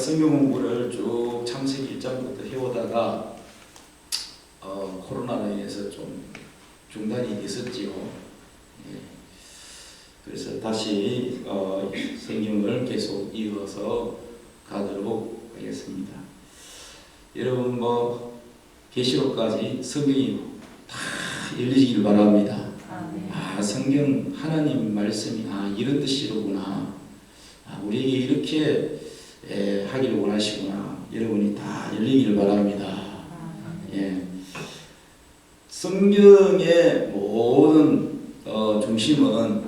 성경 공부를 쭉 창세기 1장부터 해오다가 코로나로 인해서 좀 중단이 됐었지요. 예. 그래서 다시 성경을 계속 이어서 가도록 하겠습니다. 여러분 계시록까지 성경이 다 열리길 바랍니다. 성경 하나님 말씀이 이런 뜻이로구나. 우리에게 이렇게 하기를 원하시구나. 여러분이 다 열리기를 바랍니다. 예. 성경의 모든 중심은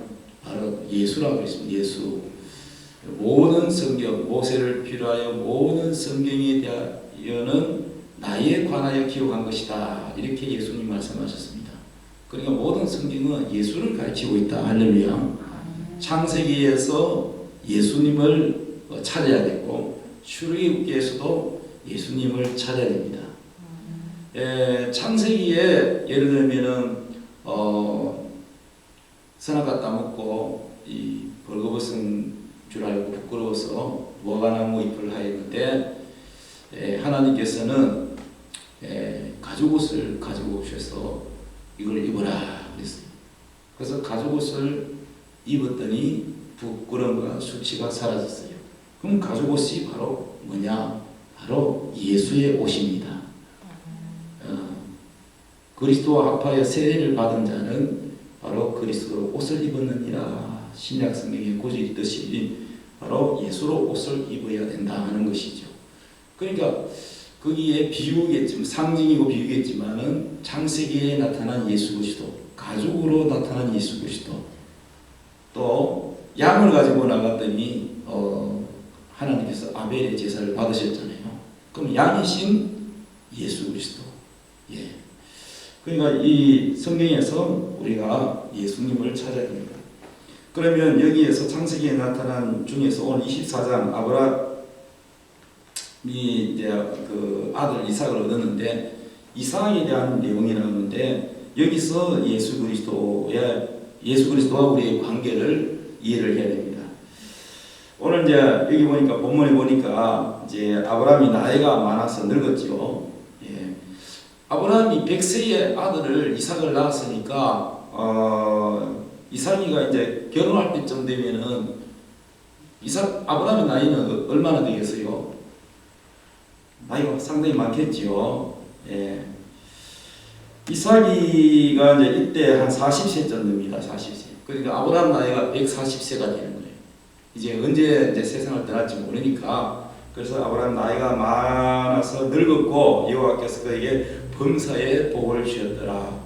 바로 예수라고 했습니다. 예수. 모든 성경, 모세를 필요하여 모든 성경에 대하여는 나에 관하여 기록한 것이다. 이렇게 예수님 말씀하셨습니다. 그러니까 모든 성경은 예수를 가르치고 있다. 할렐루야. 창세기에서 예수님을 찾아야 되고 출애굽기에서도 예수님을 찾아야 됩니다. 창세기에 예를 들면은 선악과 따먹고 이 벌거벗은 줄 알고 부끄러워서 무화과나무 잎을 하였는데 하나님께서는 가죽옷을 가지고 오셔서 이걸 입어라 그랬어요. 그래서 가죽옷을 입었더니 부끄러움과 수치가 사라졌어요. 그럼 가죽옷이 바로 뭐냐? 바로 예수의 옷입니다. 그리스도와 합하여 세례를 받은 자는 바로 그리스도로 옷을 입었느니라. 신약 성경에 고지 있듯이 바로 예수로 옷을 입어야 된다 하는 것이죠. 그러니까 거기에 비유겠지만 상징이고 비유겠지만은 창세기에 나타난 예수 그리스도, 가죽으로 나타난 예수 그리스도, 또 양을 가지고 나갔더니 하나님께서 아벨의 제사를 받으셨잖아요. 그럼 양이신 예수 그리스도. 예. 그러니까 이 성경에서 우리가 예수님을 찾아야 됩니다. 그러면 여기에서 창세기에 나타난 중에서 오늘 24장 아브라함이 이제 그 아들 이삭을 얻었는데 이삭에 대한 내용이 나오는데 여기서 예수 그리스도와 우리의 관계를 이해를 해야 됩니다. 오늘 이제 여기 보니까 본문에 보니까 이제 아브라함이 나이가 많아서 늙었죠. 예. 아브라함이 100세의 아들을 이삭을 낳았으니까 이삭이가 이제 결혼할 때쯤 되면은 아브라함의 나이는 얼마나 되겠어요? 나이가 상당히 많겠지요. 예. 이삭이가 이제 이때 한 40세쯤 됩니다. 40세. 그러니까 아브라함 나이가 140세가 되는 거예요. 이제 언제 이제 세상을 떠날지 모르니까. 그래서 아브라함 나이가 많아서 늙었고 여호와께서 그에게 범사에 복을 주셨더라.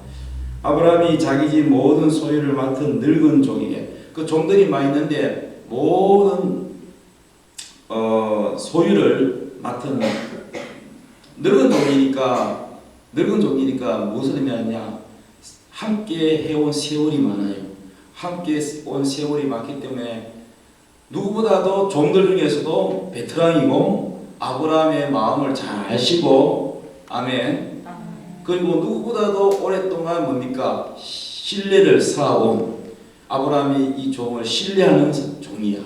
아브라함이 자기 집 모든 소유를 맡은 늙은 종에게, 그 종들이 많이 있는데 모든 소유를 맡은 늙은 종이니까 무슨 의미냐? 함께 해온 세월이 많아요. 함께 온 세월이 많기 때문에 누구보다도 종들 중에서도 베테랑이고 아브라함의 마음을 잘 아시고, 아멘. 그리고 누구보다도 오랫동안 뭡니까? 신뢰를 쌓아온 아브라함이 이 종을 신뢰하는 종이야.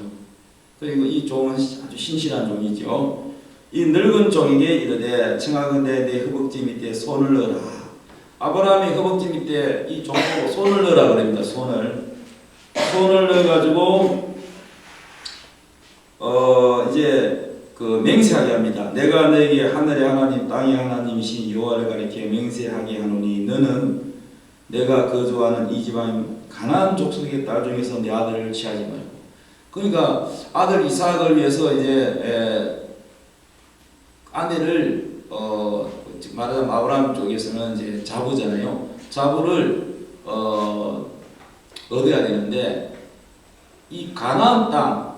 그리고 이 종은 아주 신실한 종이죠. 이 늙은 종에게 이르되 청하건대 내 허벅지 밑에 손을 넣어라. 아브라함의 허벅지 밑에 이 종으로 손을 넣으라 그럽니다. 손을 넣어가지고 이제 그 맹세하게 합니다. 내가 너에게 하늘의 하나님 땅의 하나님이신 여호와를 가리켜 맹세하게 하노니 너는 내가 거주하는 이 지방 가나안 족속의 딸 중에서 내 아들을 취하지 말고. 그러니까 아들 이삭을 위해서 이제 아내를 말하자면 아브라함 쪽에서는 이제 자부잖아요. 자부를 얻어야 되는데 이 가나안 땅,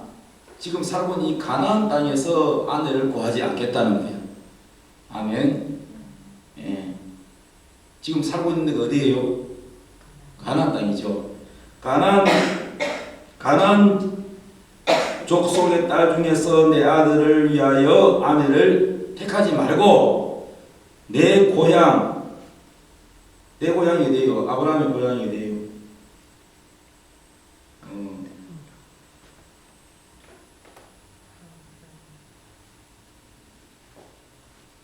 지금 살고 있는 이 가나안 땅에서 아내를 구하지 않겠다는 거예요. 아멘. 예. 지금 살고 있는 데가 어디예요? 가나안 땅이죠. 가나안 족속의 딸 중에서 내 아들을 위하여 아내를 택하지 말고 내 고향이 어디예요? 아브라함의 고향이 어디예요?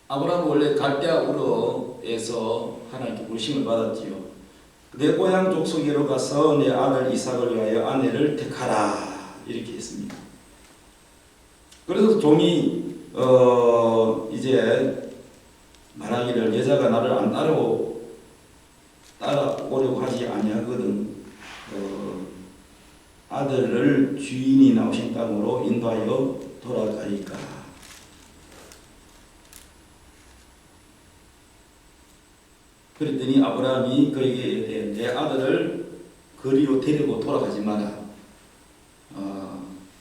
아브라함은 원래 갈대아 우르에서 하나님께 부르심을 받았지요. 내 고향 족속으로 가서 내 아들 이삭을 위하여 아내를 택하라 이렇게 했습니다. 그래서 종이 이제 말하기를 여자가 나를 안 따라오려고 하지 아니하거든 아들을 주인이 나오신 땅으로 인도하여 돌아가리까. 그랬더니 아브라함이 그에게 내 아들을 거리로 데리고 돌아가지 마라.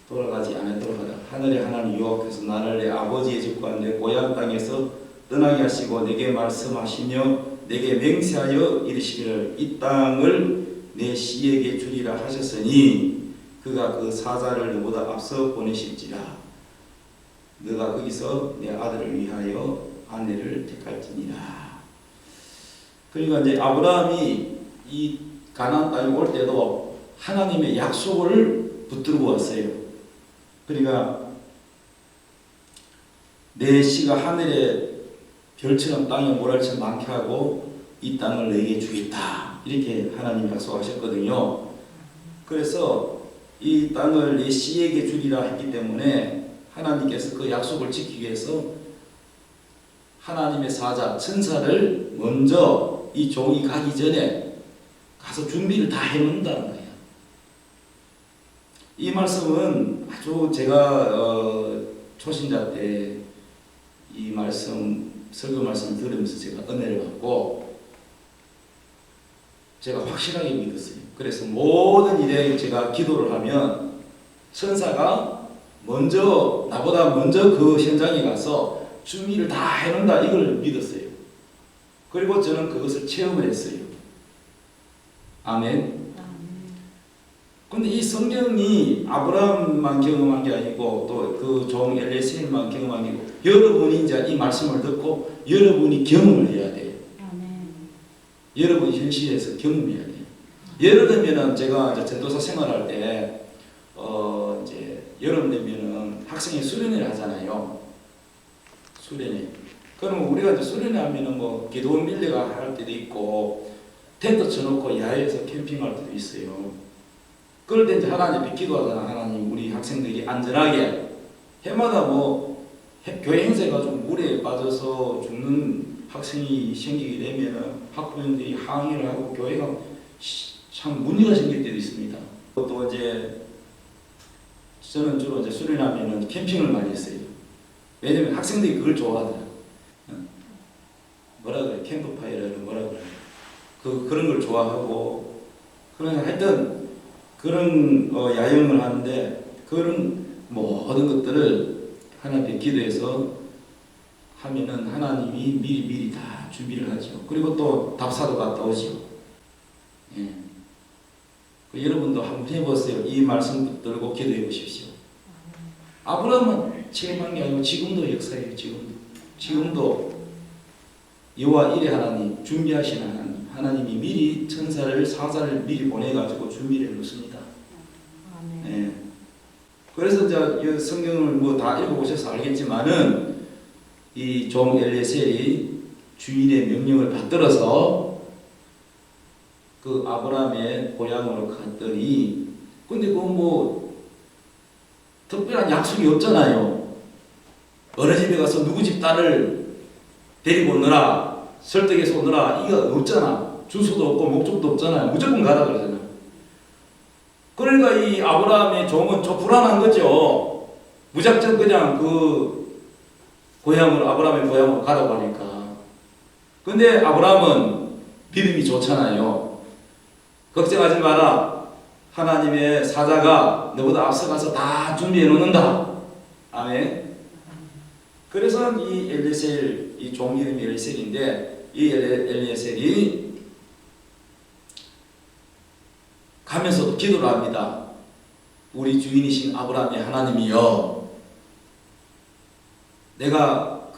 돌아가지 않도록 하라. 하늘의 하나님 여호와께서 나를 내 아버지의 집과 내 고향 땅에서 떠나게 하시고 내게 말씀하시며 내게 맹세하여 이르시기를 이 땅을 내 씨에게 주리라 하셨으니 그가 그 사자를 너보다 앞서 보내실지라. 너가 거기서 내 아들을 위하여 아내를 택할지니라. 그러니까 이제 아브라함이 이 가나안 땅에 올 때도 하나님의 약속을 붙들고 왔어요. 그러니까 내 씨가 하늘의 별처럼 땅에 모랄처럼 많게 하고 이 땅을 내게 주겠다 이렇게 하나님이 약속하셨거든요. 그래서 이 땅을 내 씨에게 주리라 했기 때문에 하나님께서 그 약속을 지키기 위해서 하나님의 사자 천사를 먼저 이 종이 가기 전에 가서 준비를 다 해놓는다는 거예요. 이 말씀은 아주 제가 초신자 때 이 말씀 설교 말씀 들으면서 제가 은혜를 받고 제가 확실하게 믿었어요. 그래서 모든 일에 제가 기도를 하면 천사가 나보다 먼저 그 현장에 가서 준비를 다 해놓는다 이걸 믿었어요. 그리고 저는 그것을 체험을 했어요. 아멘. 근데 이 성경이 아브라함만 경험한 게 아니고 또 그 종 엘리에셀만 경험한 게 아니고 여러분이 이제 이 말씀을 듣고 여러분이 경험을 해야 돼요. 여러분이 현실에서 경험해야 돼요. 예를 들면은 제가 이제 전도사 생활할 때 이제 여름 되면은 학생이 수련회를 하잖아요. 수련회. 그러면 우리가 이제 수련회 하면은 뭐 기도원 밀려가 할 때도 있고 텐트 쳐놓고 야외에서 캠핑할 때도 있어요. 그럴 때 이제 하나님께 기도하잖아. 하나님 우리 학생들이 안전하게 해마다 뭐 교회 행사가 좀 물에 빠져서 죽는 학생이 생기게 되면은 학부형들이 항의를 하고 교회가 참 문제가 생길 때도 있습니다. 또 이제 저는 주로 이제 수련하면은 캠핑을 많이 했어요. 왜냐면 학생들이 그걸 좋아하더라고요. 뭐라 그래? 캠프파이어를 뭐라 그래? 그런 걸 좋아하고 그러나 하여튼 그런 야영을 하는데 그런 모든 것들을 하나님께 기도해서 하면은 하나님이 미리 다 준비를 하죠. 그리고 또 답사도 갔다 오죠. 예. 여러분도 한번 해보세요. 이 말씀 붙들고 기도해 보십시오. 아브라함은 체험한 게 아니고 지금도 역사예요. 지금도 여호와 일의 하나님, 준비하시는 하나님이 미리 천사를 사자를 미리 보내가지고 준비를 해놓습니다. 네. 그래서 이제 성경을 뭐 다 읽어보셔서 알겠지만은 이 종 엘리에셀이 주인의 명령을 받들어서 그 아브라함의 고향으로 갔더니 근데 그 뭐 특별한 약속이 없잖아요. 어느 집에 가서 누구 집 딸을 데리고 오느라 설득해서 오느라 이거 없잖아. 주소도 없고 목적도 없잖아요. 무조건 가라 그러잖아. 그러니까 이 아브라함의 종은 좀 불안한 거죠. 무작정 그냥 그 고향으로 아브라함의 고향으로 가라고 하니까. 근데 아브라함은 믿음이 좋잖아요. 걱정하지 마라. 하나님의 사자가 너보다 앞서가서 다 준비해 놓는다. 아멘. 그래서 이 엘리에셀, 이 종 이름이 엘리에셀인데 이 엘리에셀이 가면서도 기도를 합니다. 우리 주인이신 아브라함의 하나님이여, 내가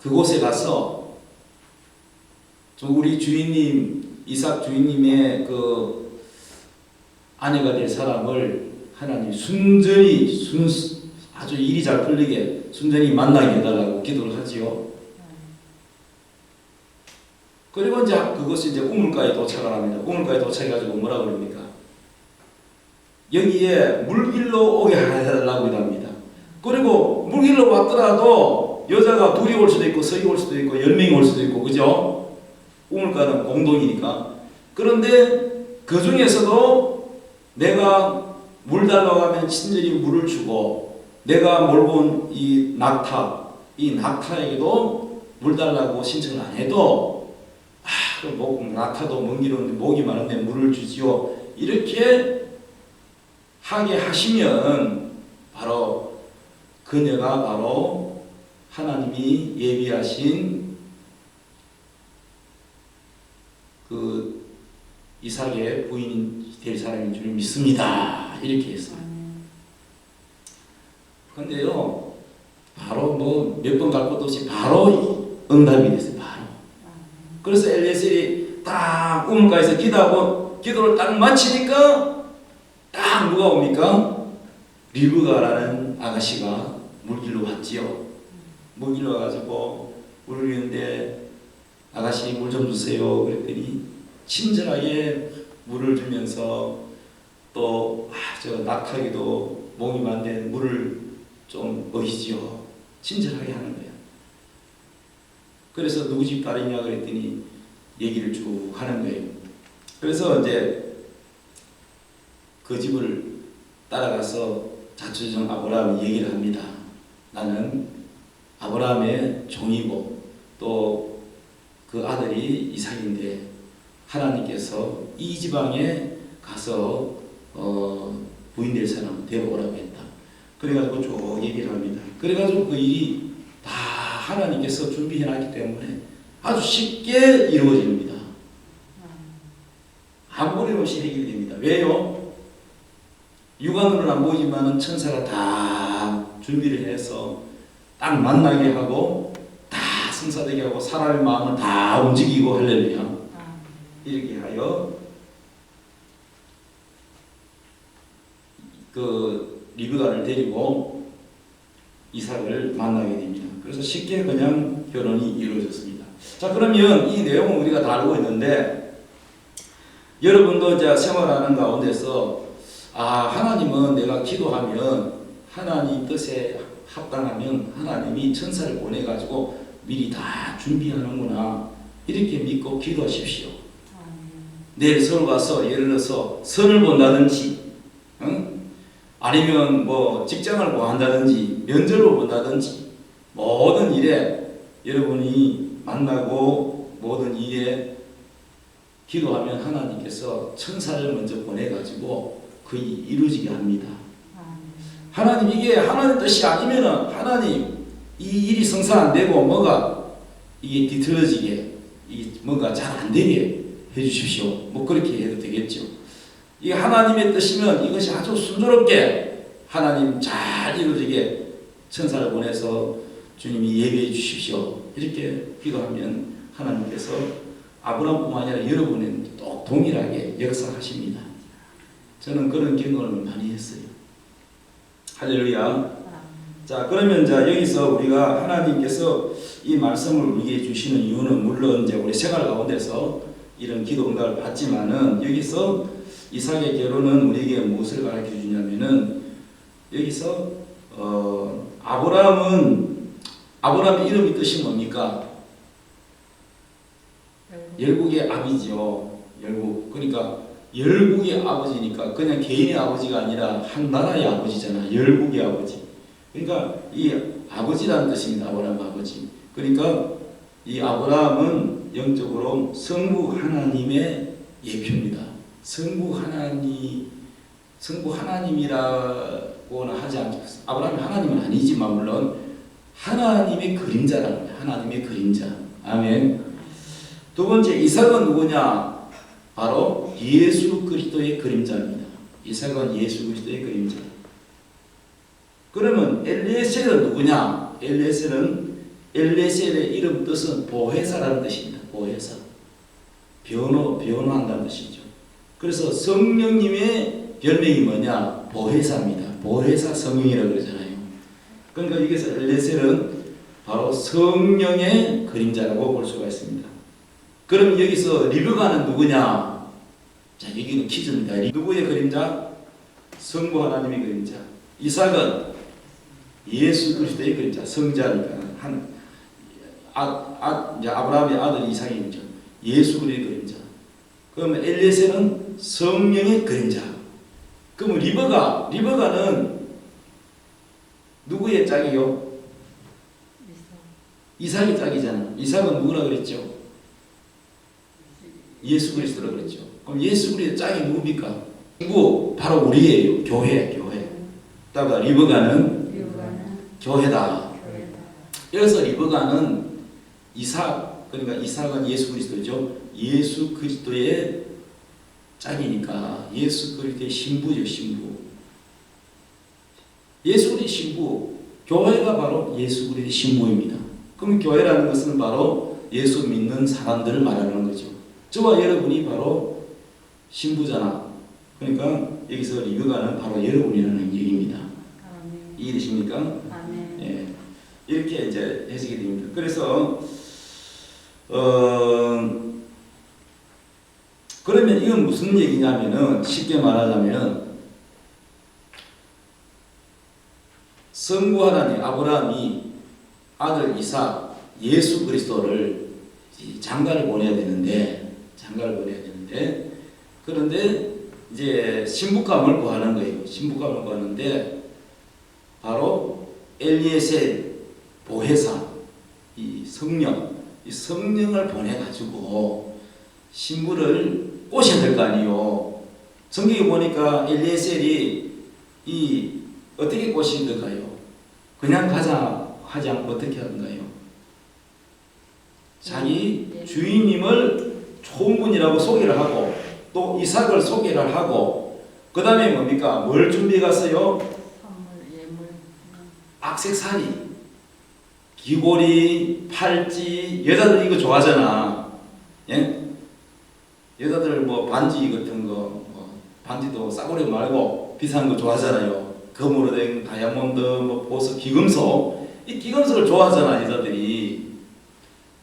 그곳에 가서 우리 주인님 이삭 주인님의 아내가 될 사람을 하나님 순전히 아주 일이 잘 풀리게 순전히 만나게 해달라고 기도를 하지요. 그리고 이제 그것이 이제 우물가에 도착을 합니다. 우물가에 도착해가지고 뭐라 그럽니까? 여기에 물길로 오게 해달라고 합니다. 그리고 물길로 왔더라도 여자가 둘이 올 수도 있고 서이 올 수도 있고 10명이 올 수도 있고 그죠? 우물가는 공동이니까. 그런데 그 중에서도 내가 물 달라고 하면 친절히 물을 주고 내가 몰고 온 이 낙타에게도 물 달라고 신청을 안 해도 낙타도 먼 길 오는데 목이 마른데 물을 주지요. 이렇게 하게 하시면 바로 그녀가 바로 하나님이 예비하신 그 이삭의 부인이 될 사람인 줄 믿습니다. 이렇게 했어요. 근데요, 바로 뭐 몇 번 갈 것도 없이 바로 응답이 됐어요. 바로. 그래서 엘리에셀이 딱 우물가에서 기도를 딱 마치니까 딱 누가 옵니까? 리브가라는 아가씨가 물길로 왔지요. 물길로 와가지고 물을 주는데 아가씨 물 좀 주세요. 그랬더니 친절하게 물을 주면서 또 저 낙타에게도 목이 만든 물을 좀 먹이지요. 친절하게 하는 거예요. 그래서 누구 집 딸이냐 그랬더니 얘기를 쭉 하는 거예요. 그래서 이제 그 집을 따라가서 자초지종 아브라함이 얘기를 합니다. 나는 아브라함의 종이고 또 그 아들이 이삭인데 하나님께서 이 지방에 가서 부인 될 사람 데려오라고 했다. 그래가지고 쭉 얘기를 합니다. 그래가지고 그 일이 다 하나님께서 준비해놨기 때문에 아주 쉽게 이루어집니다. 아무 어려움 없이 해결이 됩니다. 왜요? 육안으로는 안 보이지만 천사가 다 준비를 해서 딱 만나게 하고 다 성사되게 하고 사람의 마음을 다 움직이고 할렐루야. 이렇게 하여 그 리브가를 데리고 이삭을 만나게 됩니다. 그래서 쉽게 그냥 결혼이 이루어졌습니다. 자, 그러면 이 내용은 우리가 다 알고 있는데 여러분도 이제 생활하는 가운데서 하나님은 내가 기도하면 하나님 뜻에 합당하면 하나님이 천사를 보내가지고 미리 다 준비하는구나 이렇게 믿고 기도하십시오. 내일 서울 가서 예를 들어서 선을 본다든지 아니면 뭐 직장을 구한다든지 면접을 본다든지 모든 일에 여러분이 만나고 모든 일에 기도하면 하나님께서 천사를 먼저 보내가지고 그 일이 이루어지게 합니다. 하나님 이게 하나님 뜻이 아니면은 하나님 이 일이 성사 안 되고 뭐가 이게 뒤틀어지게 이게 뭔가 잘 안 되게 해주십시오. 뭐 그렇게 해도 되겠죠. 이게 하나님의 뜻이면 이것이 아주 순조롭게 하나님 잘 이루어지게 천사를 보내서 주님이 예배해 주십시오. 이렇게 기도하면 하나님께서 아브라함뿐만 아니라 여러분은 또 동일하게 역사하십니다. 저는 그런 경험을 많이 했어요. 할렐루야. 자, 그러면 여기서 우리가 하나님께서 이 말씀을 우리에게 주시는 이유는 물론 우리 생활 가운데서 이런 기도 응답을 받지만은 여기서 이삭의 결혼은 우리에게 무엇을 가르쳐 주냐면은 여기서 아브라함의 이름이 뜻이 뭡니까? 열국의 아비지요. 열국. 그러니까 열국의 아버지니까 그냥 개인의 아버지가 아니라 한 나라의 아버지잖아. 열국의 아버지. 그러니까 이 아버지라는 뜻입니다. 아브라함 아버지. 그러니까 이 아브라함은 영적으로 성부 하나님의 예표입니다. 성부 하나님이라고는 하지 않죠. 아브라함이 하나님은 아니지만 물론 하나님의 그림자라는 거예요. 하나님의 그림자. 아멘. 두 번째 이삭은 누구냐? 바로 예수 그리스도의 그림자입니다. 이삭은 예수 그리스도의 그림자. 그러면 엘리에셀은 누구냐? 엘리에셀의 이름 뜻은 보혜사라는 뜻입니다. 보혜사. 변호한다는 뜻이죠. 그래서 성령님의 별명이 뭐냐? 보혜사입니다. 보혜사 성령이라고 그러잖아요. 그러니까 여기서 엘레셀은 바로 성령의 그림자라고 볼 수가 있습니다. 그럼 여기서 리브가는 누구냐? 자, 여기는 퀴즈입니다. 누구의 그림자? 성부 하나님의 그림자. 이삭은 예수 그리스도의 그림자. 성자니까 이제 아브라함의 아들 이삭이죠. 예수 그리스도의 그림자. 그럼 엘레셀은 성령의 그림자. 그럼 리브가는 누구의 짝이요? 이삭의 짝이잖아. 이삭은 누구라 그랬죠? 예수 그리스도라 그랬죠. 그럼 예수 그리스도의 짝이 누굽니까? 친구 바로 우리예요. 교회. 따라 리브가는 교회다. 그래서 리브가는 이삭, 그러니까 이삭은 예수 그리스도죠. 예수 그리스도의 짝이니까 예수 그리스도의 신부죠. 신부. 예수 그리스도의 신부. 교회가 바로 예수 그리스도의 신부입니다. 그럼 교회라는 것은 바로 예수 믿는 사람들을 말하는 거죠. 저와 여러분이 바로 신부잖아. 그러니까 여기서 리브가는 바로 여러분이라는 얘기입니다. 이해되십니까? 예. 이렇게 이제 해석이 됩니다. 그래서 그러면 이건 무슨 얘기냐면은 쉽게 말하자면 성부 하나님 아브라함이 아들 이삭 예수 그리스도를 장가를 보내야 되는데 그런데 이제 신부감을 구하는 거예요. 신부감을 구하는데 바로 엘리에셀 보혜사 이 성령을 보내가지고 신부를 꼬셔야 될 거 아니에요. 성경에 보니까 엘리에셀이 이 어떻게 꼬시던가요? 그냥 가자 하지 않고 어떻게 하던가요? 자기 주인님을 좋은 분이라고 소개를 하고 또 이삭을 소개를 하고 그 다음에 뭡니까? 뭘 준비해 갔어요? 액세서리, 귀걸이, 팔찌. 여자들 이거 좋아하잖아. 예? 여자들 뭐 반지 같은 거, 반지도 싸구려 말고 비싼 거 좋아하잖아요. 금으로 된 다이아몬드, 뭐 보석, 귀금속. 이 귀금속을 좋아하잖아 여자들이.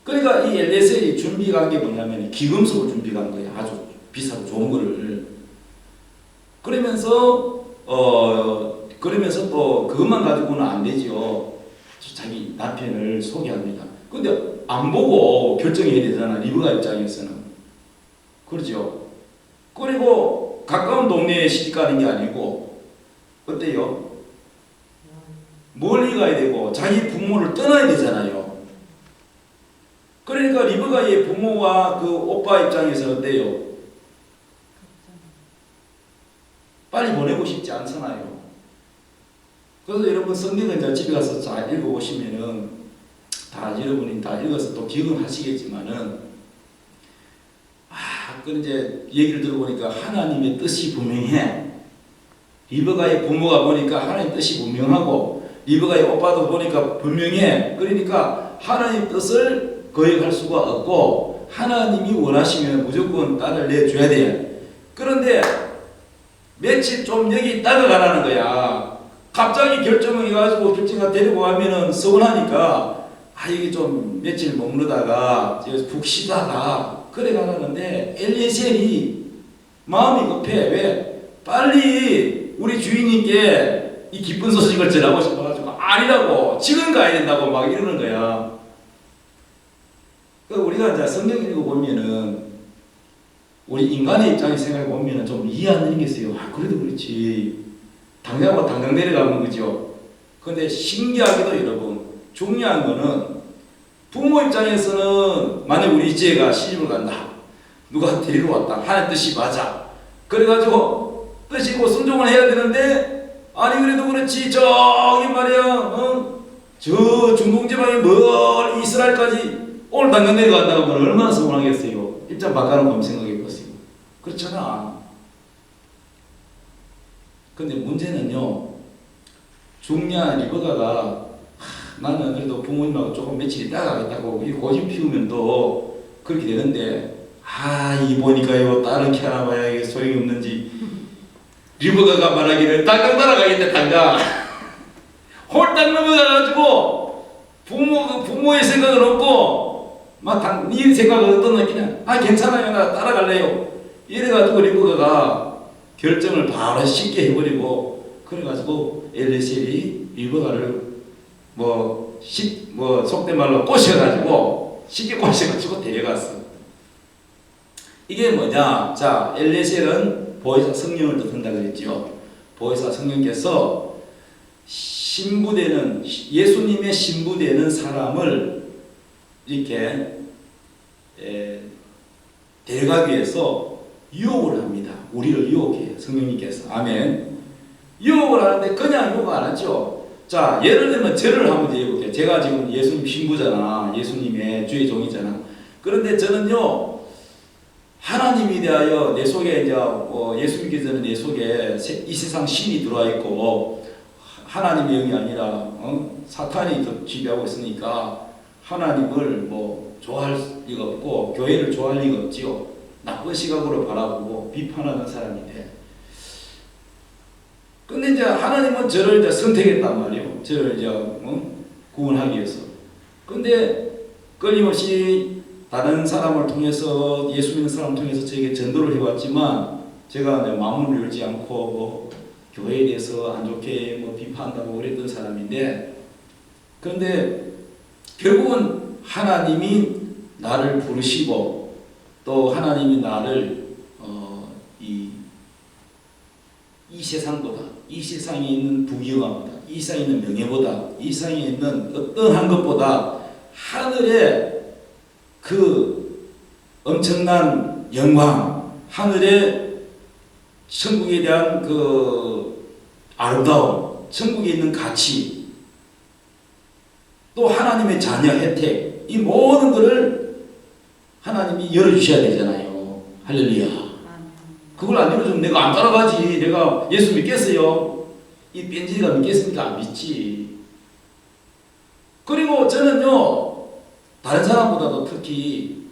그러니까 이 엘레셀이 준비한 게 뭐냐면 귀금속을 준비한 거야. 아주 비싸고 좋은 거를. 그러면서 또 그것만 가지고는 안 되죠. 자기 남편을 소개합니다. 근데 안 보고 결정해야 되잖아. 리브가 입장에서는. 그렇죠. 그리고 가까운 동네에 시집 가는 게 아니고 어때요? 멀리 가야 되고 자기 부모를 떠나야 되잖아요. 그러니까 리브가의 부모와 그 오빠 입장에서 어때요? 빨리 보내고 싶지 않잖아요. 그래서 여러분 성경을 이제 집에 가서 잘 읽어보시면은 다 여러분이 다 읽어서 또 기억을 하시겠지만은 그 이제 얘기를 들어보니까 하나님의 뜻이 분명해. 리브가의 부모가 보니까 하나님의 뜻이 분명하고 리브가의 오빠도 보니까 분명해. 그러니까 하나님의 뜻을 거역할 수가 없고 하나님이 원하시면 무조건 딸을 내줘야 돼. 그런데 며칠 좀 여기 있다가 가라는 거야. 갑자기 결정을 해가지고 결정을 데리고 가면은 서운하니까 여기 좀 며칠 머무르다가 푹 쉬다가 그래 가라는데 엘리에셀이 마음이 급해. 왜? 빨리 우리 주인님께 이 기쁜 소식을 전하고 싶어가지고 아니라고 지금 가야 된다고 막 이러는 거야. 우리가 이제 성경 읽어보면은 우리 인간의 입장에서 생각해보면 좀 이해 안 되는 게 있어요. 그래도 그렇지. 당장 내려가는 거죠. 근데 신기하게도 여러분, 중요한 거는 부모 입장에서는 만약 우리 이제가 시집을 간다. 누가 데리러 왔다. 하나님 뜻이 맞아. 그래가지고 뜻이고 순종을 해야 되는데 아니 그래도 그렇지. 저기 말이야. 저 중동 지방에 멀리 이스라엘까지 오늘 당장 내려간다고 하면 얼마나 서운하겠어요. 입장 바꿔놓고 생각해 보세요. 그렇잖아. 근데 문제는요, 중요한 리브가가 나는 그래도 부모님하고 조금 며칠 있다가 가겠다고 이 고집 피우면 또 그렇게 되는데 이 보니까요 딸은 키워놔봐야 이게 소용이 없는지 리브가가 말하기를 당장 따라가겠다. 당장 홀딱 넘어가가지고 부모의 생각은 없고 막 네 생각은 어떤 느낌이냐, 괜찮아요, 나 따라갈래요, 이래가지고 리브가가 결정을 바로 쉽게 해버리고, 그래가지고 엘레셀이 리브가를 속된 말로 꼬셔가지고 쉽게 꼬셔가지고 데려갔어. 이게 뭐냐? 자, 엘레셀은 보혜사 성령을 뜻한다 그랬죠. 보혜사 성령께서 신부되는, 예수님의 신부되는 사람을 이렇게 데려가기 위해서 유혹을 합니다. 우리를 유혹해요, 성령님께서. 아멘. 유혹을 하는데 그냥 유혹 안 하죠. 자, 예를 들면 저를 한번 얘기해볼게요. 제가 지금 예수님 신부잖아, 예수님의 주의 종이잖아. 그런데 저는요, 하나님에 대하여 내 속에 이제 예수 믿기 전에 내 속에 이 세상 신이 들어와 있고 하나님의 영이 아니라 사탄이 지배하고 있으니까 하나님을 좋아할 리가 없고 교회를 좋아할 리가 없지요. 나쁜 시각으로 바라보고 비판하는 사람인데, 근데 이제 하나님은 저를 이제 선택했단 말이에요. 저를 이제 구원하기 위해서. 근데 끊임없이 다른 사람을 통해서, 예수 믿는 사람을 통해서 저에게 전도를 해왔지만 제가 마음을 열지 않고 교회에 대해서 안 좋게 비판한다고 그랬던 사람인데, 그런데 결국은 하나님이 나를 부르시고 또 하나님이 나를 이 세상보다, 이 세상에 있는 부귀영화보다, 이 세상에 있는 명예보다, 이 세상에 있는 어떠한 것보다 하늘의 그 엄청난 영광, 하늘의 천국에 대한 그 아름다움, 천국에 있는 가치, 또 하나님의 자녀 혜택, 이 모든 것을 하나님이 열어주셔야 되잖아요. 할렐루야. 그걸 안 열어주면 내가 안 따라가지. 내가 예수 믿겠어요? 이 뺀질이가 믿겠습니까? 안 믿지. 그리고 저는요, 다른 사람보다도 특히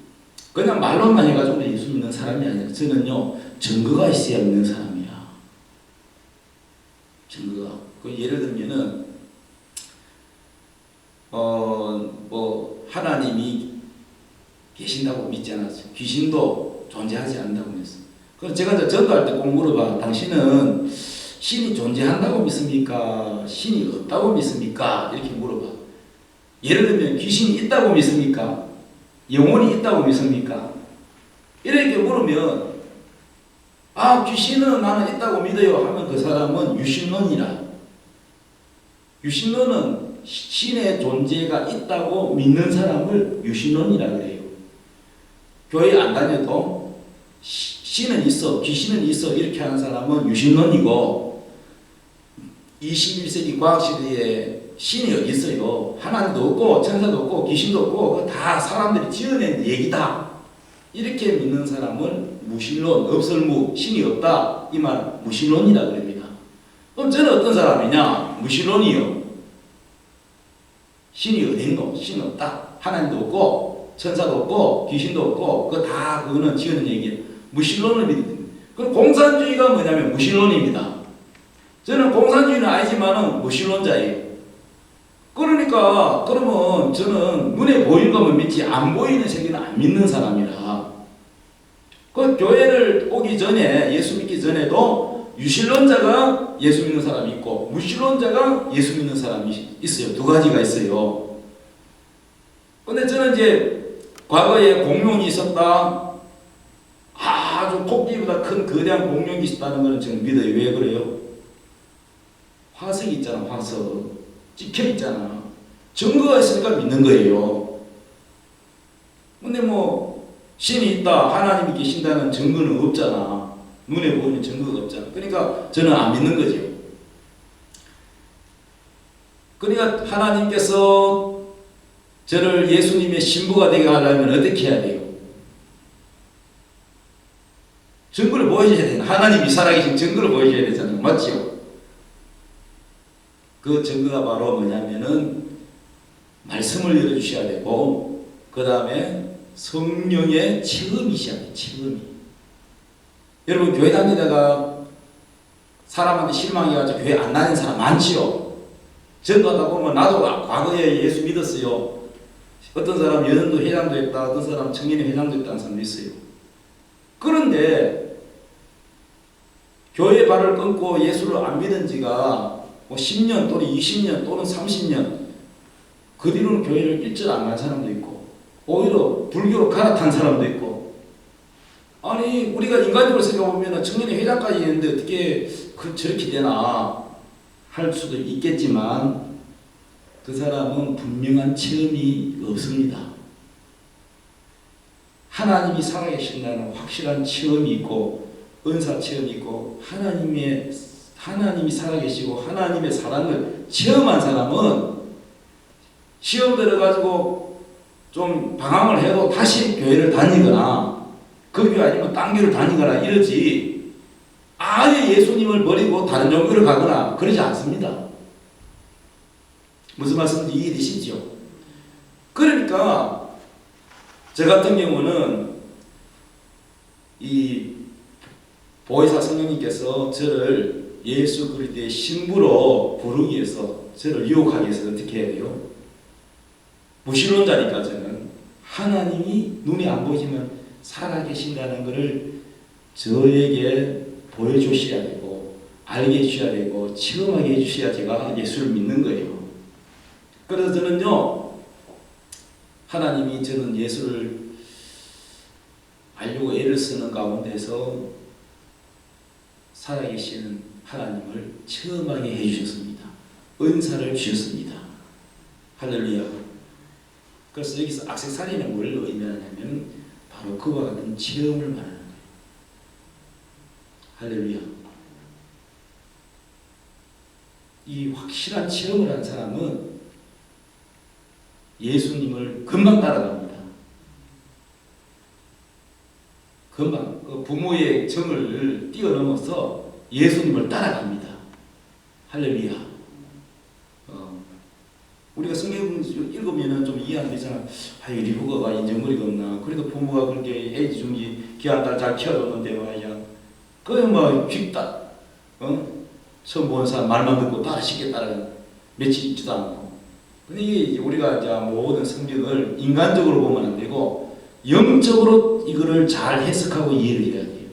그냥 말로만 해가지고 예수 믿는 사람이 아니라 저는요, 증거가 있어야 믿는 사람이야. 증거가. 예를 들면은 하나님이 계신다고 믿지 않았어요. 귀신도 존재하지 않는다고 믿었어요. 그래서 제가 이제 전도할 때 꼭 물어봐. 당신은 신이 존재한다고 믿습니까? 신이 없다고 믿습니까? 이렇게 물어봐. 예를 들면 귀신이 있다고 믿습니까? 영혼이 있다고 믿습니까? 이렇게 물으면 귀신은 나는 있다고 믿어요 하면 그 사람은 유신론이라. 유신론은 신의 존재가 있다고 믿는 사람을 유신론이라 그래요. 교회 안 다녀도 신은 있어, 귀신은 있어 이렇게 하는 사람은 유신론이고, 21세기 과학시대에 신이 어디 있어요? 하나님도 없고 천사도 없고 귀신도 없고 그거 다 사람들이 지어낸 얘기다 이렇게 믿는 사람을 무신론, 없을무, 신이 없다 이 말 무신론이라 그럽니다. 그럼 저는 어떤 사람이냐? 무신론이요. 신이 어딘고? 신 없다. 하나님도 없고 천사도 없고 귀신도 없고 그거는 지어낸 얘기예요. 무신론을 믿습니다. 그럼 공산주의가 뭐냐면 무신론입니다. 저는 공산주의는 아니지만은 무신론자예요. 그러니까 그러면 저는 눈에 보이는 것만 믿지 안 보이는 세계는 안 믿는 사람이라. 그 교회를 오기 전에, 예수 믿기 전에도 유신론자가 예수 믿는 사람이 있고 무신론자가 예수 믿는 사람이 있어요. 두 가지가 있어요. 근데 저는 이제 과거에 공룡이 있었다, 아주 토끼보다 큰 거대한 공룡이 있었다는 것은 저는 믿어요. 왜 그래요? 화석이 있잖아. 화석 찍혀 있잖아. 증거가 있으니까 믿는 거예요. 근데 신이 있다, 하나님이 계신다는 증거는 없잖아. 눈에 보이는 증거가 없잖아. 그러니까 저는 안 믿는 거죠. 그러니까 하나님께서 저를 예수님의 신부가 되게 하려면 어떻게 해야 돼요? 증거를 보여줘야 되나? 하나님이 살아계신 증거를 보여줘야 되잖아요. 맞죠? 그 증거가 바로 뭐냐면은 말씀을 열어주셔야 되고, 그 다음에 성령의 체험이셔야 돼요. 체험이. 여러분 교회 다니다가 사람한테 실망해가지고 교회 안 다니는 사람 많지요? 전도하다 보면 나도 과거에 예수 믿었어요. 어떤 사람 연도 회장도 했다, 어떤 사람 청년회 회장도 했다는 사람도 있어요. 그런데 교회 발을 끊고 예수를 안 믿은 지가 뭐 10년 또는 20년 또는 30년, 그 뒤로는 교회를 일절 안 간 사람도 있고 오히려 불교로 갈아탄 사람도 있고, 아니 우리가 인간적으로 생각해보면 청년회 회장까지 있는데 어떻게 저렇게 되나 할 수도 있겠지만 그 사람은 분명한 체험이 없습니다. 하나님이 살아계신다는 확실한 체험이 있고 은사 체험이 있고 하나님이 살아계시고 하나님의 사랑을 체험한 사람은 시험 들어가지고 좀 방황을 해도 다시 교회를 다니거나 그 교회 아니면 딴 교회를 다니거나 이러지, 아예 예수님을 버리고 다른 종교를 가거나 그러지 않습니다. 무슨 말씀인지 이해되시죠? 그러니까 저 같은 경우는 이 보혜사 성령님께서 저를 예수 그리스도의 신부로 부르기 위해서, 저를 유혹하기 위해서 어떻게 해야 돼요? 무신론자니까 저는 하나님이 눈에 안 보이지만 살아계신다는 것을 저에게 보여주셔야 되고 알게 해주셔야 되고 체험하게 해주셔야 제가 예수를 믿는 거예요. 그래서 저는요, 하나님이 저는 예수를 알려고 애를 쓰는 가운데서 살아계시는 하나님을 체험하게 해주셨습니다. 은사를 주셨습니다. 할렐루야. 그래서 여기서 악세사리는 뭘 의미하냐면 바로 그와 같은 체험을 말하는 거예요. 할렐루야. 이 확실한 체험을 한 사람은 예수님을 금방 따라갑니다. 금방 그 부모의 정을 뛰어넘어서 예수님을 따라갑니다. 할렐루야. 우리가 성경 읽으면 좀 이해 안 되잖아. 리브가가 인정머리가 없나. 그래도 부모가 그렇게 애 중기 귀한 딸 잘 키워줬는데 말이야. 그게 뭐 귓다. 처음 보는 사람 말만 듣고 따라 쉽게 따라가. 며칠 있지도 않고. 근데 이게 우리가 이제 모든 성경을 인간적으로 보면 안 되고 영적으로 이거를 잘 해석하고 이해를 해야 돼요.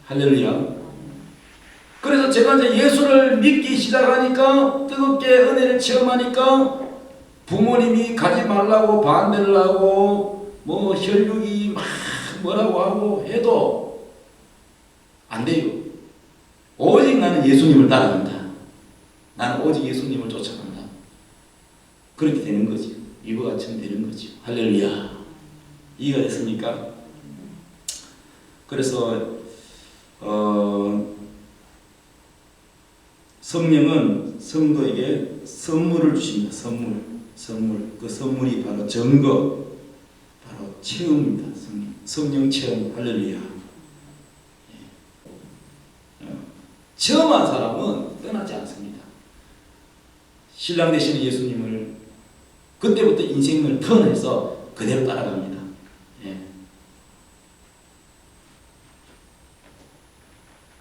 할렐루야. 그래서 제가 이제 예수를 믿기 시작하니까 뜨겁게 은혜를 체험하니까 부모님이 가지 말라고 반대를 하고 뭐 혈육이 막 뭐라고 하고 해도 안 돼요. 오직 나는 예수님을 따라간다. 나는 오직 예수님을 쫓아간다. 그렇게 되는 거죠. 이와 같이 되는 거죠. 할렐루야. 이해가 됐습니까? 그래서 성령은 성도에게 선물을 주십니다. 선물. 그 선물이 바로 증거, 바로 체험입니다. 성령 체험. 할렐루야. 체험한 사람은 떠나지 않습니다. 신랑 되시는 예수님을 그때부터 인생을 턴해서 그대로 따라갑니다.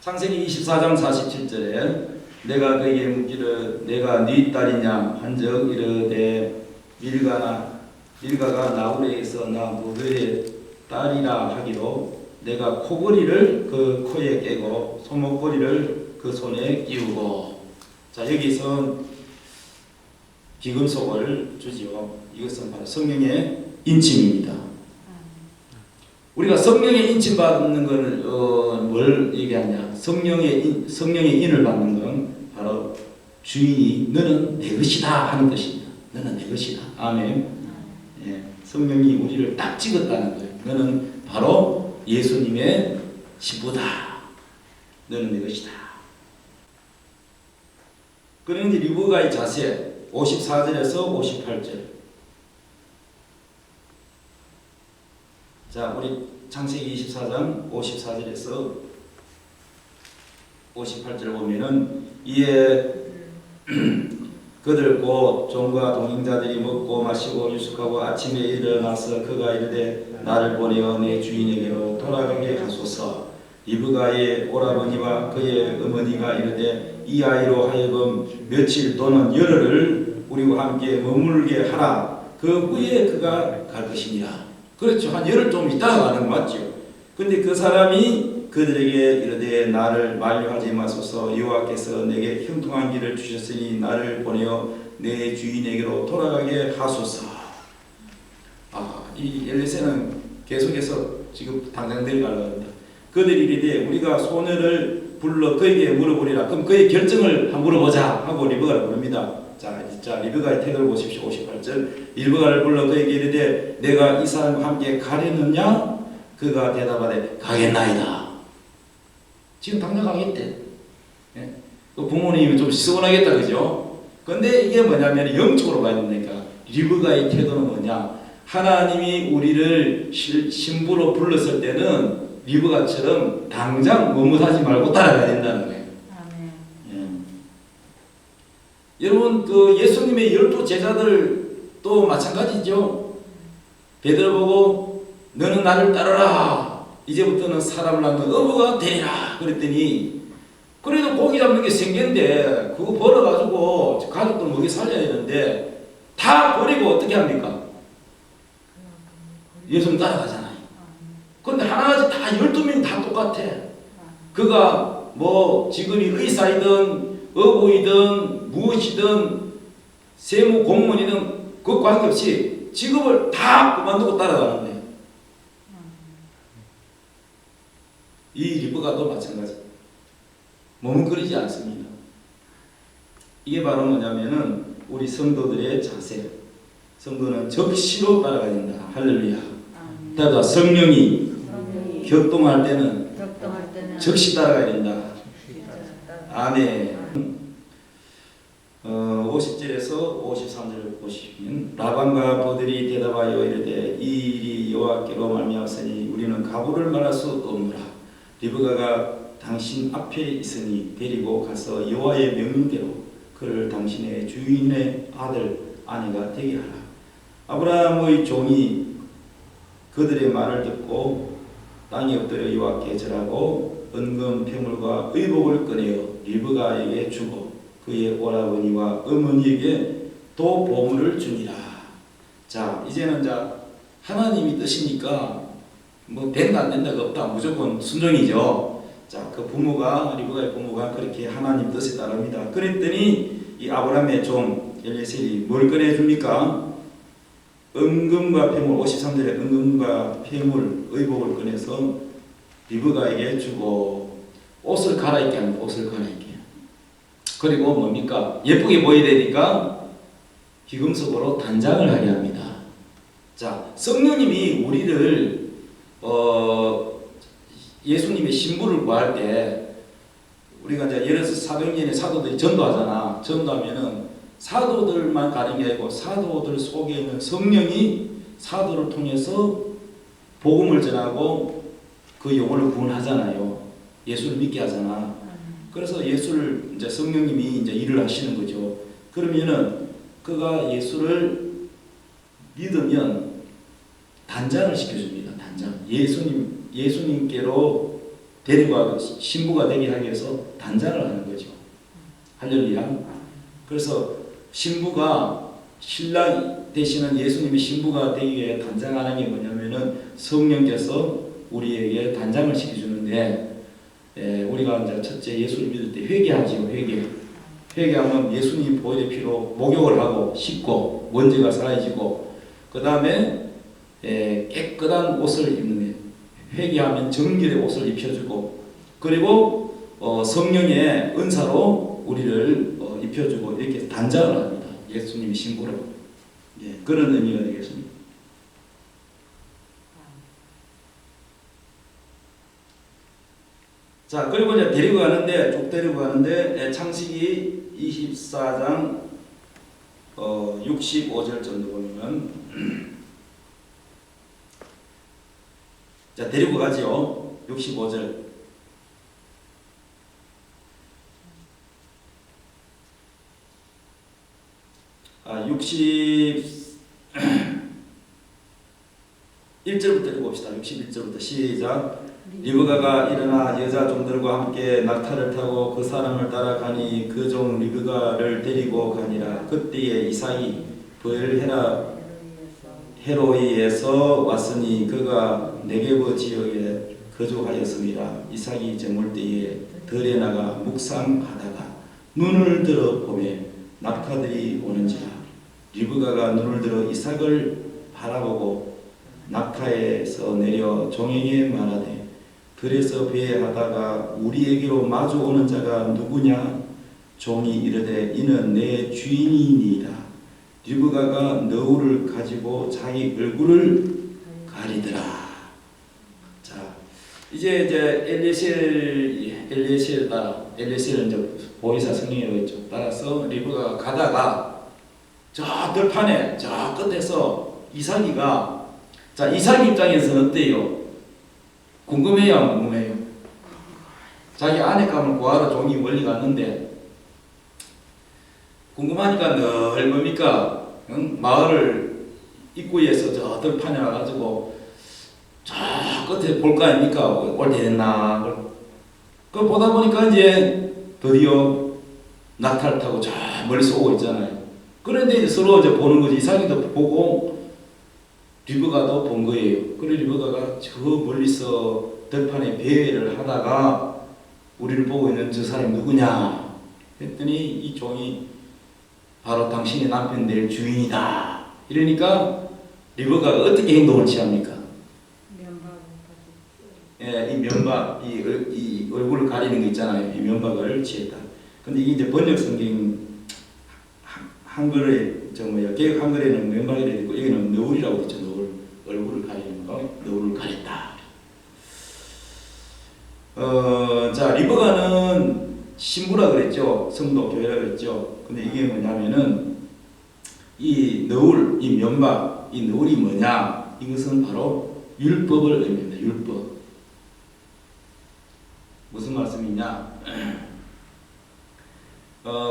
창세기 24장 47절에 내가 그에게 묻기를 내가 네 딸이냐 한즉 이르되 밀가가 나홀에게서 나 무드의 딸이라 하기로 내가 코걸이를 그 코에 깨고 소목걸이를 그 손에 끼우고. 자, 여기서 비금속을 주지요. 이것은 바로 성령의 인침입니다. 우리가 성령의 인침 받는 것을 뭘 얘기하냐? 성령의 인을 받는 건 바로 주인이 너는 내 것이다 하는 뜻입니다. 너는 내 것이다. 아멘. 성령이 우리를 딱 찍었다는 거예요. 너는 바로 예수님의 신부다. 너는 내 것이다. 그런데 리브가의 자세 54절에서 58절. 자, 우리 창세기 24장 54절에서 58절 보면은 이에 그들 곧 종과 동행자들이 먹고 마시고 유숙하고 아침에 일어나서 그가 이르되 나를 보내어 내 주인에게로 돌아가게 하소서. 리브가의 오라버니와 그의 어머니가 이르되 이 아이로 하여금 며칠 또는 열흘을 우리와 함께 머물게 하라. 그 후에 그가 갈 것이니라. 그렇죠. 한 열흘 좀 있다가 가는 거 맞죠. 근데 그 사람이 그들에게 이르되 나를 만류하지 마소서. 여호와께서 내게 형통한 길을 주셨으니 나를 보내어 내 주인에게로 돌아가게 하소서. 이 엘리세는 계속해서 지금 당장 내려가려고 합니다. 그들이 이르되 우리가 소년을 불러 그에게 물어보리라. 그럼 그의 결정을 한번 물어보자 하고 리브가를 부릅니다. 자, 리브가의 태도를 보십시오. 58절. 리브가를 불러 그에게 이르되 내가 이 사람과 함께 가려느냐? 그가 대답하되 가겠나이다. 지금 당장 가겠대. 예? 그 부모님이 좀 서운하겠다, 그죠? 근데 이게 뭐냐면 영적으로 봐야 되니까 리브가의 태도는 뭐냐? 하나님이 우리를 신부로 불렀을 때는 리브가처럼 당장 머뭇하지 말고 따라가야 된다는 거예요. 여러분 그 예수님의 12 제자들도 마찬가지죠. 베드로 보고 너는 나를 따르라. 이제부터는 사람을 낳는 어부가 되리라. 그랬더니 그래도 고기 잡는 게 생계인데 그거 벌어가지고 가족들 먹이 살려야 되는데 다 버리고 어떻게 합니까? 예수님 따라가잖아요. 그런데 하나같이 다 12명 다 똑같아. 그가 뭐 직업이 의사이든 어부이든 무엇이든 세무 공무원이든 그 관계없이 직업을 다 그만두고 따라가는 거예요. 이 리브가도 마찬가지. 머뭇거리지 않습니다. 이게 바로 뭐냐면은 우리 성도들의 자세. 성도는 적시로 따라가야 된다. 할렐루야. 따라 성령이 격동할 때는 적시 따라가야 된다. 아멘. 50절에서 53절을 보시면 라반과 버들이 대답하여 이르되 이 일이 여호와께로 말미암았으니 우리는 가부를 말할 수 없노라. 리브가가 당신 앞에 있으니 데리고 가서 여호와의 명령대로 그를 당신의 주인의 아들 아내가 되게 하라. 아브라함의 종이 그들의 말을 듣고 땅에 엎드려 여호와께 절하고 은금 패물과 의복을 꺼내어 리브가에게 주고 그의 오라버니와 어머니에게 또 보물을 주니라. 자, 이제는 하나님이 뜻이니까 뭐 된다 안 된다가 없다. 무조건 순종이죠. 자, 그 부모가 리브가의 부모가 그렇게 하나님 뜻에 따릅니다. 그랬더니 이 아브라함의 종 엘ie셀이 뭘 꺼내 줍니까? 은금과 폐물, 53절에 은금과 폐물, 의복을 꺼내서 리브가에게 주고 옷을 갈아입게 합니다. 옷을 갈아입게. 그리고 뭡니까? 예쁘게 보여야 되니까 기금속으로 단장을 하게 합니다. 자, 성령님이 우리를 예수님의 신부를 구할 때 우리가 이제 예를 들어서 사도행전에 사도들이 전도하잖아. 전도하면은 사도들만 가는 게 아니고 사도들 속에 있는 성령이 사도를 통해서 복음을 전하고 그 영혼을 구원하잖아요. 예수를 믿게 하잖아. 그래서 예수를 이제 성령님이 이제 일을 하시는 거죠. 그러면은 그가 예수를 믿으면 단장을 시켜줍니다. 단장. 예수님께로 데리고 신부가 되게 하기 위해서 단장을 하는 거죠. 할렐루야. 그래서 신부가 신랑 되시는 예수님의 신부가 되기 위해 단장하는 게 뭐냐면은 성령께서 우리에게 단장을 시켜주는데 우리가 이제 첫째 예수를 믿을 때 회개하지요. 회개하면 예수님 보혈의 피로 목욕을 하고 씻고 먼지가 사라지고 그 다음에 깨끗한 옷을 입는 거예요. 회개하면 정결의 옷을 입혀주고 그리고 성령의 은사로 우리를 입혀주고 이렇게 단장을 합니다. 예수님이 신부로. 그런 의미가 되겠습니다. 자, 그리고 이제 데리고 가는데, 쭉 데리고 가는데, 창세기 24장 65절 정도 보면, 자, 데리고 가죠. 65절. 아, 61절부터 읽어봅시다. 61절부터 시작. 리브가가 일어나 여자 종들과 함께 낙타를 타고 그 사람을 따라가니 그 종 리브가를 데리고 가니라. 그때에 이삭이 헤로이에서 왔으니 그가 네게브 지역에 거주하였습니다. 이삭이 저물 때에 들에 나가 묵상하다가 눈을 들어 보매 낙타들이 오는지라. 리브가가 눈을 들어 이삭을 바라보고 낙타에서 내려 종에게 말하되 들에서 배회하다가 우리에게로 마주 오는 자가 누구냐? 종이 이르되 이는 내 주인이니이다. 리브가가 너울을 가지고 자기 얼굴을 가리더라. 자, 이제 엘리에셀은 이제 보이사 성령으로 있죠. 따라서 리브가가 가다가 저 들판에 저 끝에서 이삭이가, 자, 이삭 입장에서는 어때요? 궁금해요, 안 궁금해요? 자기 아내감을 구하러 종이 멀리 갔는데 궁금하니까 늘 뭡니까? 마을 입구에서 저 들판에 와가지고 저 끝에 볼 거 아닙니까? 올 때 됐나? 그 보다 보니까 이제 드디어 낙타를 타고 저 멀리서 오고 있잖아요. 그런데 이제 서로 이제 보는 거지. 이삭이도 보고 리브가도 본 거예요. 그래 리브가가 저 멀리서 들판에 배회를 하다가 우리를 보고 있는 저 사람이 누구냐 했더니 이 종이 바로 당신의 남편 될 주인이다. 이러니까 리브가가 어떻게 행동을 취합니까? 예, 이 면박, 이 얼굴을 가리는 거 있잖아요. 이 면박을 취했다. 근데 이게 이제 번역 성경 한글에 개혁 한글에는 면박이라 있고 여기는 너울이라고 있죠. 너울, 얼굴을 가리는 거, 너울을 가렸다. 자, 리브가는 신부라 그랬죠. 성도 교회라 그랬죠. 근데 이게 뭐냐면은 이 너울, 이 면박, 이 너울이 뭐냐? 이것은 바로 율법을 의미합니다. 율법. 무슨 말씀이냐?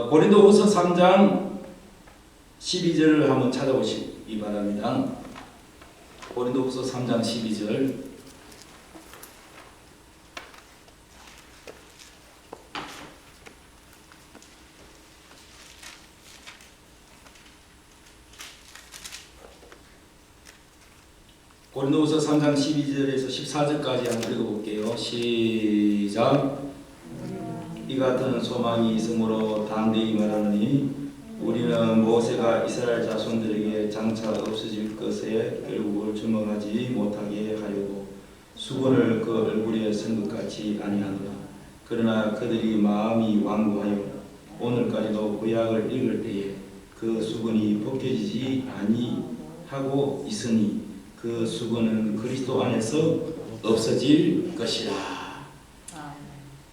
고린도후서 3장 12절을 한번 찾아보시기 바랍니다. 고린도후서 3장 12절. 고린도후서 3장 12절에서 14절까지 한번 읽어볼게요. 시작. 이 같은 소망이 있으므로 담대히 말하노니 우리는 모세가 이스라엘 자손들에게 장차 없어질 것에 결국을 주목하지 못하게 하려고 수건을 그 얼굴에 쓴 것 같이 아니하노라. 그러나 그들이 마음이 완고하여 오늘까지도 구약을 읽을 때에 그 수건이 벗겨지지 아니하고 있으니 그 수건은 그리스도 안에서 없어질 것이라.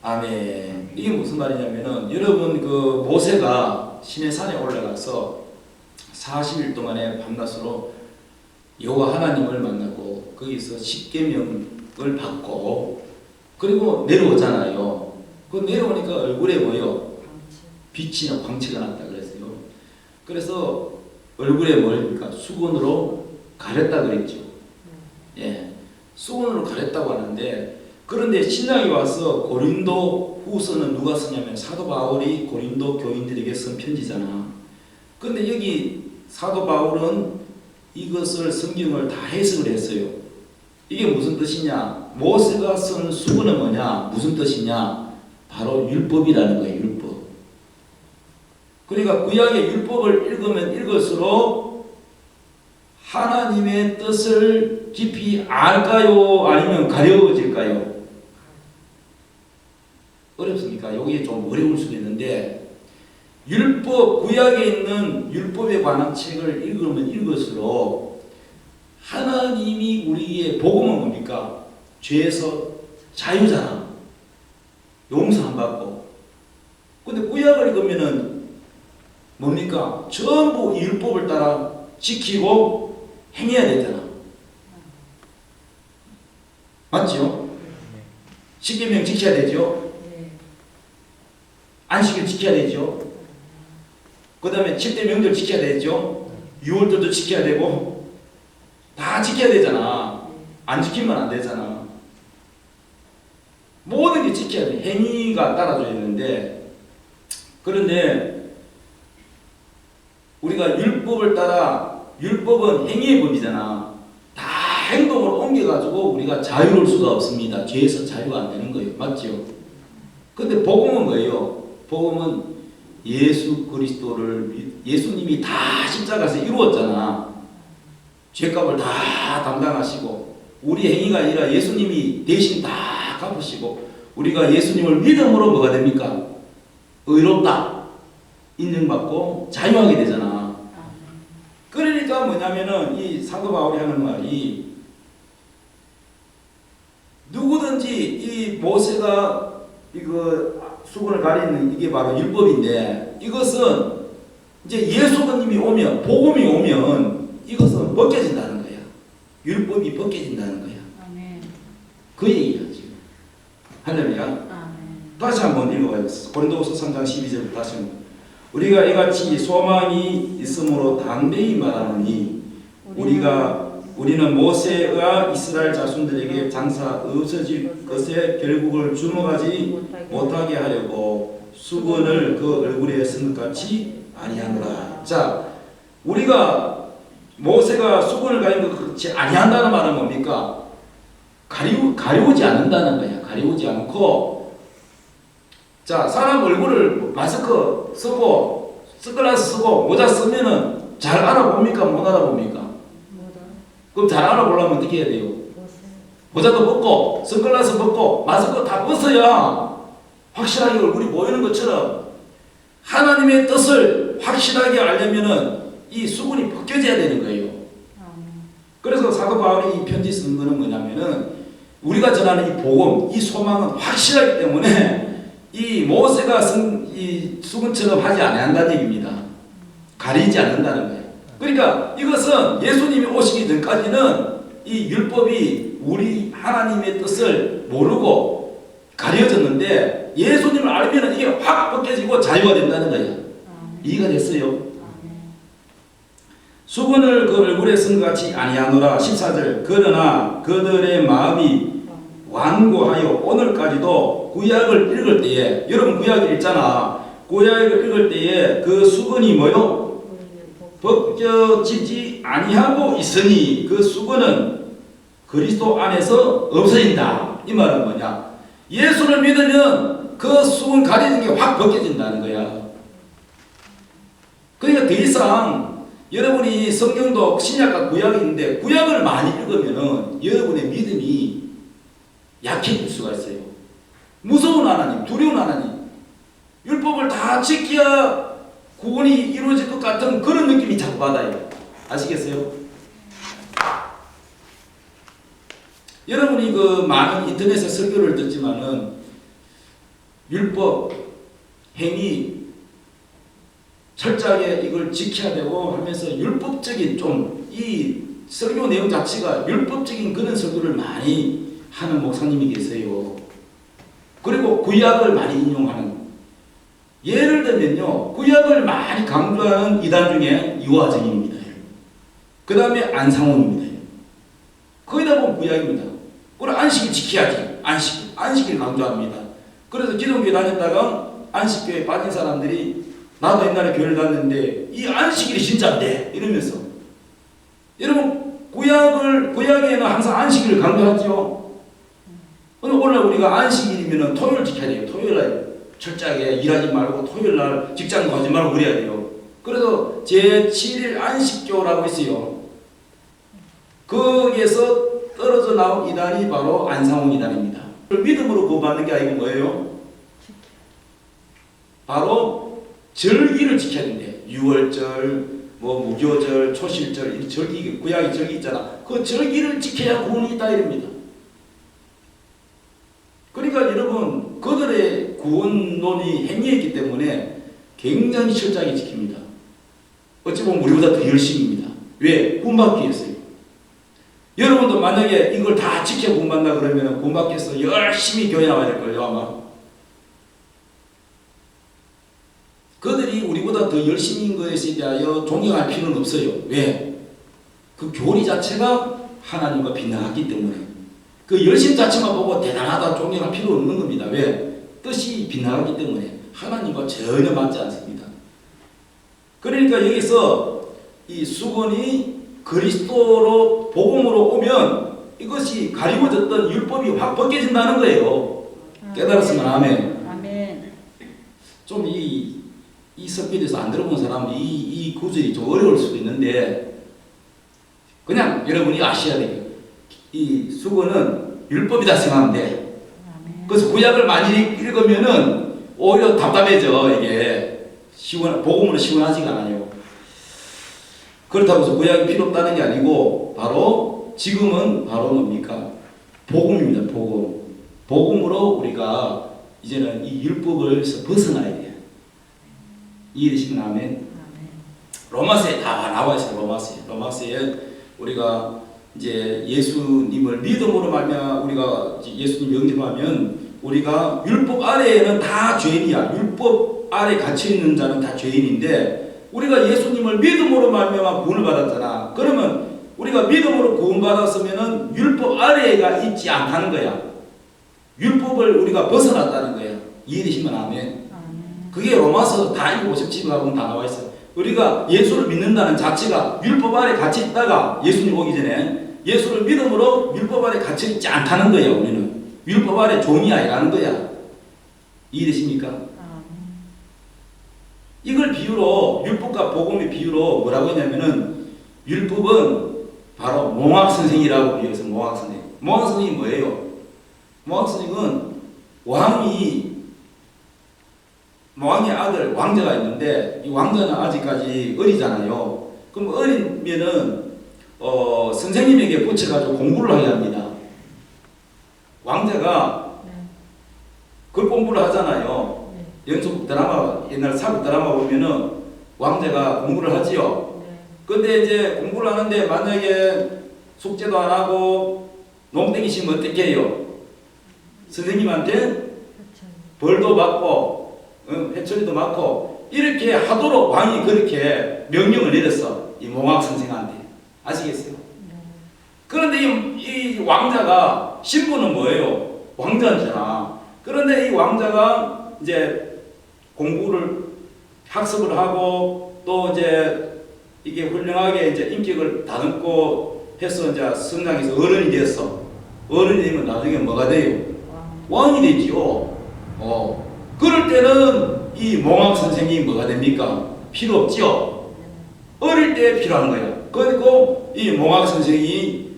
아멘. 이게 무슨 말이냐면은 여러분 그 모세가 시내산에 올라가서 40일 동안의 밤낮으로 여호와 하나님을 만나고 거기서 십계명을 받고 그리고 내려오잖아요. 그 내려오니까 얼굴에 뭐요? 빛이나 광채가 났다 그랬어요. 그래서 얼굴에 뭡니까? 수건으로 가렸다 그랬죠. 예, 수건으로 가렸다고 하는데 그런데 신약이 와서 고린도 후서는 누가 쓰냐면 사도 바울이 고린도 교인들에게 쓴 편지잖아. 그런데 여기 사도 바울은 이것을 성경을 다 해석을 했어요. 이게 무슨 뜻이냐? 모세가 쓴 수건은 뭐냐? 무슨 뜻이냐? 바로 율법이라는 거예요. 율법. 그러니까 구약의 율법을 읽으면 읽을수록 하나님의 뜻을 깊이 알까요? 아니면 가려워질까요? 어렵습니까? 여기에 좀 어려울 수도 있는데 율법, 구약에 있는 율법에 관한 책을 읽으면 읽을수록 하나님이 우리의 복음은 뭡니까? 죄에서 자유잖아. 용서 안 받고. 근데 구약을 읽으면은 뭡니까? 전부 이 율법을 따라 지키고 행해야 되잖아. 맞죠? 십계명 지켜야 되죠? 안식일 지켜야 되죠? 그 다음에 7대 명절 지켜야 되죠? 6월절도 지켜야 되고 다 지켜야 되잖아. 안 지키면 안 되잖아. 율법이 지켜야 돼. 행위가 따라줘야 되는데, 그런데 우리가 율법을 따라, 율법은 행위의 법이잖아. 다 행동으로 옮겨가지고 우리가 자유로울 수가 없습니다. 죄에서 자유가 안 되는 거예요. 맞죠? 근데 복음은 뭐예요? 복음은 예수 그리스도를, 예수님이 다 십자가에서 이루었잖아. 죄값을 다 담당하시고, 우리 행위가 아니라 예수님이 대신 다 갚으시고, 우리가 예수님을 믿음으로 뭐가 됩니까? 의롭다, 인정받고 자유하게 되잖아. 그러니까 뭐냐면은 이 사도 바울이 하는 말이, 누구든지 이 모세가 이거 수건을 가리는 이게 바로 율법인데, 이것은 이제 예수님이 오면, 복음이 오면 이것은 벗겨진다는 거야. 율법이 벗겨진다는 거야. 아멘. 그 얘기야 지금. 할렐루야. 아멘. 다시 한번 읽어봐야겠어. 고린도후서 3장 12절 다시 한번. 우리가 이같이 소망이 있으므로 담대히 말하노니, 우리는 모세가 이스라엘 자손들에게 장사 없어질 것에 결국을 주목하지 못하게 하려고 수건을 그 얼굴에 쓴 것 같이 아니하노라. 자, 우리가 모세가 수건을 가린 것 같이 아니한다는 말은 뭡니까? 가리우지 않는다는 거야. 가리우지 않고, 자, 사람 얼굴을 마스크 쓰고 선글라스 쓰고 모자 쓰면은 잘 알아봅니까? 못 알아봅니까? 그럼 잘 알아보려면 어떻게 해야 돼요? 모자도 벗고 선글라스 벗고 마스크 다 벗어야 확실하게 얼굴이 보이는 것처럼, 하나님의 뜻을 확실하게 알려면은 이 수건이 벗겨져야 되는 거예요. 그래서 사도 바울이 이 편지 쓴 거는 뭐냐면은, 우리가 전하는 이 복음, 이 소망은 확실하기 때문에 이 모세가 쓴 이 수건처럼 하지 않는다는 얘기입니다. 가리지 않는다는 거예요. 그러니까 이것은 예수님이 오시기 전까지는 이 율법이 우리 하나님의 뜻을 모르고 가려졌는데, 예수님을 알면 이게 확 벗겨지고 자유가 된다는 거예요. 이해가 됐어요? 수건을 그 얼굴에 쓴 것 같이 아니하노라. 14절. 그러나 그들의 마음이 완고하여 오늘까지도 구약을 읽을 때에, 여러분 구약을 읽잖아. 구약을 읽을 때에 그 수건이 뭐요? 벗겨지지 아니하고 있으니 그 수건은 그리스도 안에서 없어진다. 이 말은 뭐냐? 예수를 믿으면 그 수건 가리는 게 확 벗겨진다는 거야. 그러니까 더 이상 여러분이 성경도 신약과 구약이 있는데, 구약을 많이 읽으면은 여러분의 믿음이 약해질 수가 있어요. 무서운 하나님, 두려운 하나님, 율법을 다 지켜야 구원이 이루어질 것 같은 그런 느낌이 자꾸 받아요. 아시겠어요? 여러분이 그 많은 인터넷에 설교를 듣지만은 율법, 행위, 철저하게 이걸 지켜야 되고 하면서 율법적인 좀 이 설교 내용 자체가 율법적인 그런 설교를 많이 하는 목사님이 계세요. 그리고 구약을 많이 인용하는, 예를 들면요, 구약을 많이 강조하는 이단 중에 유아증인입니다. 그 다음에 안상홍입니다. 거기다 보면 구약입니다. 그리고 안식일 지켜야지. 안식일 강조합니다. 그래서 기독교에 다녔다가 안식교에 빠진 사람들이, 나도 옛날에 교회를 다녔는데 이 안식일이 진짜인데 이러면서, 여러분 구약에는 항상 안식일을 강조하죠. 오늘 우리가 안식일이면 토요일 지켜야 돼요. 토요일날 철저하게 일하지 말고 토요일날 직장 가지 말고 그래야 돼요. 그래서 제7일 안식교라고 있어요. 거기에서 떨어져 나온 이단이 바로 안상홍 이단입니다. 믿음으로 구원받는 게 아니고 뭐예요? 바로 절기를 지켜야 된대. 6월절, 뭐 무교절, 초실절, 이 절기, 구약의 절기 있잖아. 그 절기를 지켜야 구원이 있다 이럽니다. 그러니까 여러분, 그들의 구원론이 행위했기 때문에 굉장히 철저하게 지킵니다. 어찌 보면 우리보다 더 열심입니다. 왜? 구원받기 위해서요. 여러분도 만약에 이걸 다 지켜 구원받는다 그러면 구원받기 위해서 열심히 교회 나와야 될걸요, 아마. 그들이 우리보다 더 열심인 것에 대하여 존경할 필요는 없어요. 왜? 그 교리 자체가 하나님과 빗나갔기 때문에. 그 열심 자체만 보고 대단하다 존경할 필요 없는 겁니다. 왜? 뜻이 빗나가기 때문에 하나님과 전혀 맞지 않습니다. 그러니까 여기서 이 수건이 그리스도로 복음으로 오면 이것이 가리워졌던 율법이 확 벗겨진다는 거예요. 깨달았으면 아멘. 아멘. 좀 이 섞여져서 안 들어본 사람은 이 구절이 좀 어려울 수도 있는데 그냥 여러분이 아셔야 돼요. 이 수건은 율법이다 생각하면 돼. 그래서 구약을 많이 읽으면은 오히려 답답해져. 이게 복음으로 시원하지가 않아요. 그렇다고 해서 구약이 필요 없다는 게 아니고 바로 지금은 바로 뭡니까? 복음입니다. 복음으로 우리가 이제는 이 율법에서 벗어나야 돼요. 이해되시면 아멘. 로마서에 다 나와 있어요. 로마서에 우리가 이제 예수님을 믿음으로 말미암아 우리가 예수님 영접하면 우리가 율법 아래에는 다 죄인이야. 율법 아래 갇혀 있는 자는 다 죄인인데 우리가 예수님을 믿음으로 말미암아 구원을 받았잖아. 그러면 우리가 믿음으로 구원받았으면은 율법 아래가 있지 않다는 거야. 율법을 우리가 벗어났다는 거야. 이해되시면 아멘. 그게 로마서 다 읽고 57가 보면 다 나와 있어요. 우리가 예수를 믿는다는 자체가 율법 아래 갇혀 있다가 예수님 오기 전에 예수를 믿음으로 율법 아래 갇혀 있지 않다는 거예요. 우리는 율법 아래 종이 아니라는 거야. 이해되십니까? 이걸 비유로 율법과 복음의 비유로 뭐라고 했냐면은 율법은 바로 몽학선생이라고 비유해서 몽학선생. 몽학선생이 뭐예요? 몽학선생은 왕의 아들 왕자가 있는데 이 왕자는 아직까지 어리잖아요. 그럼 어리면은 선생님에게 붙여가지고 공부를 하게 합니다. 왕자가 그걸 공부를 하잖아요. 연속 드라마 옛날 사극 드라마 보면은 왕자가 공부를 하지요. 근데 이제 공부를 하는데 만약에 숙제도 안 하고 농땡이 치면 어떻게 해요? 선생님한테 벌도 받고 회초리도 맞고 이렇게 하도록 왕이 그렇게 명령을 내렸어. 이 몽학 선생한테. 아시겠어요? 그런데 이 왕자가 신분은 뭐예요? 왕자잖아. 그런데 이 왕자가 이제 공부를 학습을 하고 또 이제 이게 훌륭하게 이제 인격을 다듬고 해서 이제 성장해서 어른이 됐어. 어른이 되면 나중에 뭐가 돼요? 왕이 되지요. 그럴 때는 이 몽학 선생이 뭐가 됩니까? 필요 없죠. 어릴 때 필요한 거야. 그리고 이 몽학 선생이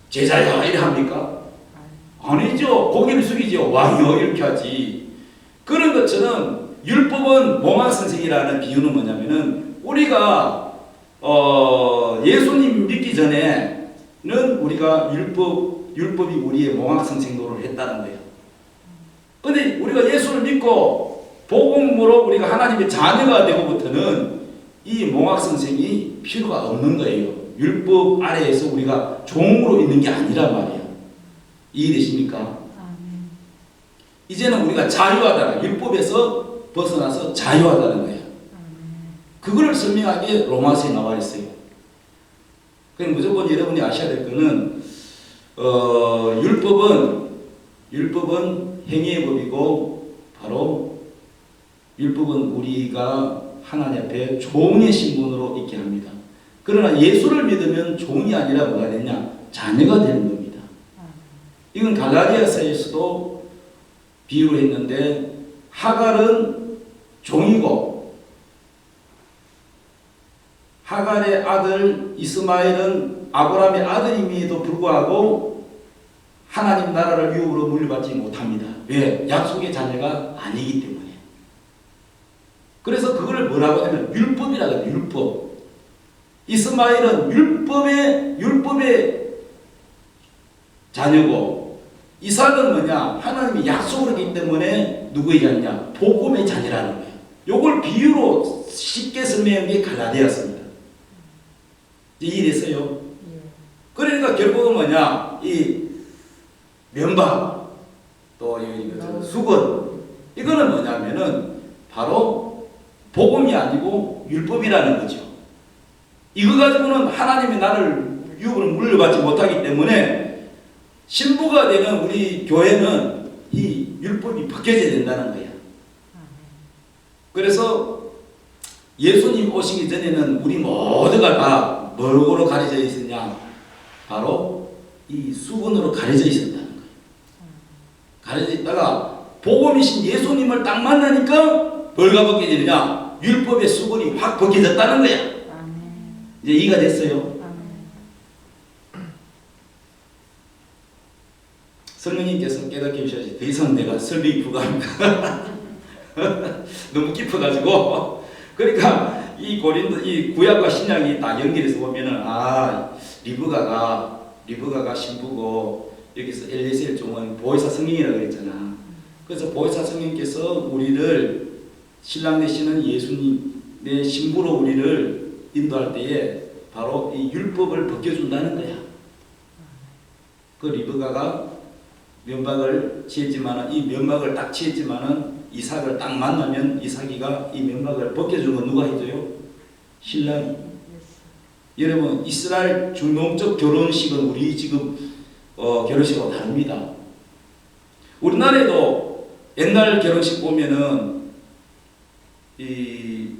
제자야 이래 합니까? 아니죠. 고개를 숙이죠. 왕이요 이렇게 하지. 그런 것처럼 율법은 몽학 선생이라는 비유는 뭐냐면은 우리가 예수님 믿기 전에는 우리가 율법이 우리의 몽학 선생도를 했다는 거예요. 근데 우리가 예수를 믿고 복음으로 우리가 하나님의 자녀가 되고부터는 이 몽학 선생이 필요가 없는 거예요. 율법 아래에서 우리가 종으로 있는 게 아니란 말이에요. 이해되십니까? 이제는 우리가 자유하다는 율법에서 벗어나서 자유하다는 거예요. 그거를 설명하기에 로마서에 나와 있어요. 그럼 무조건 여러분이 아셔야 될 거는 율법은 행위의 법이고 바로 율법은 우리가 하나님 앞에 종의 신분으로 있게 합니다. 그러나 예수를 믿으면 종이 아니라 뭐가 되냐? 자녀가 되는 겁니다. 이건 갈라디아서에서도 비유를 했는데 하갈은 종이고 하갈의 아들 이스마엘은 아브라함의 아들임에도 불구하고 하나님 나라를 유업으로 물려받지 못합니다. 왜? 약속의 자녀가 아니기 때문에. 그래서 그걸 뭐라고 하냐면 율법이라고 해요. 율법. 이스마엘은 율법의 자녀고 이삭은 뭐냐? 하나님이 약속을 했기 때문에 누구의 자녀냐? 복음의 자녀라는 거예요. 요걸 비유로 쉽게 설명한 게 갈라디아서입니다. 이해됐어요? 그러니까 결국은 뭐냐? 이 면박 또 수건 이거는 뭐냐면은 바로 복음이 아니고 율법이라는 거죠. 이거 가지고는 하나님이 나를 유업으로 물려받지 못하기 때문에 신부가 되는 우리 교회는 이 율법이 벗겨져야 된다는 거야. 그래서 예수님 오시기 전에는 우리 모두가 다 뭐로 가려져 있었냐? 바로 이 수건으로 가려져 있었다는 거예요. 가려져 있다가 복음이신 예수님을 딱 만나니까 뭐가 벗겨지느냐? 율법의 수건이 확 벗겨졌다는 거야. 이제 이해가 됐어요. 성령님께서 깨닫게 해주셔야지. 더 이상 내가 설명이 불가합니다. 너무 깊어가지고. 그러니까 이 고린도 이 구약과 신약이 다 연결해서 보면은 리브가가 신부고 여기서 엘리에셀 종은 보혜사 성령이라고 그랬잖아. 그래서 보혜사 성령께서 우리를 신랑 되시는 예수님의 신부로 우리를 인도할 때에 바로 이 율법을 벗겨준다는 거야. 그 리브가가 면박을 취했지만은 이 면박을 딱 취했지만은 이삭을 딱 만나면 이삭이가 이 면박을 벗겨준 건 누가 해줘요? 신랑이. 여러분 이스라엘 중동적 결혼식은 우리 지금 결혼식하고 다릅니다. 우리나라에도 옛날 결혼식 보면은 이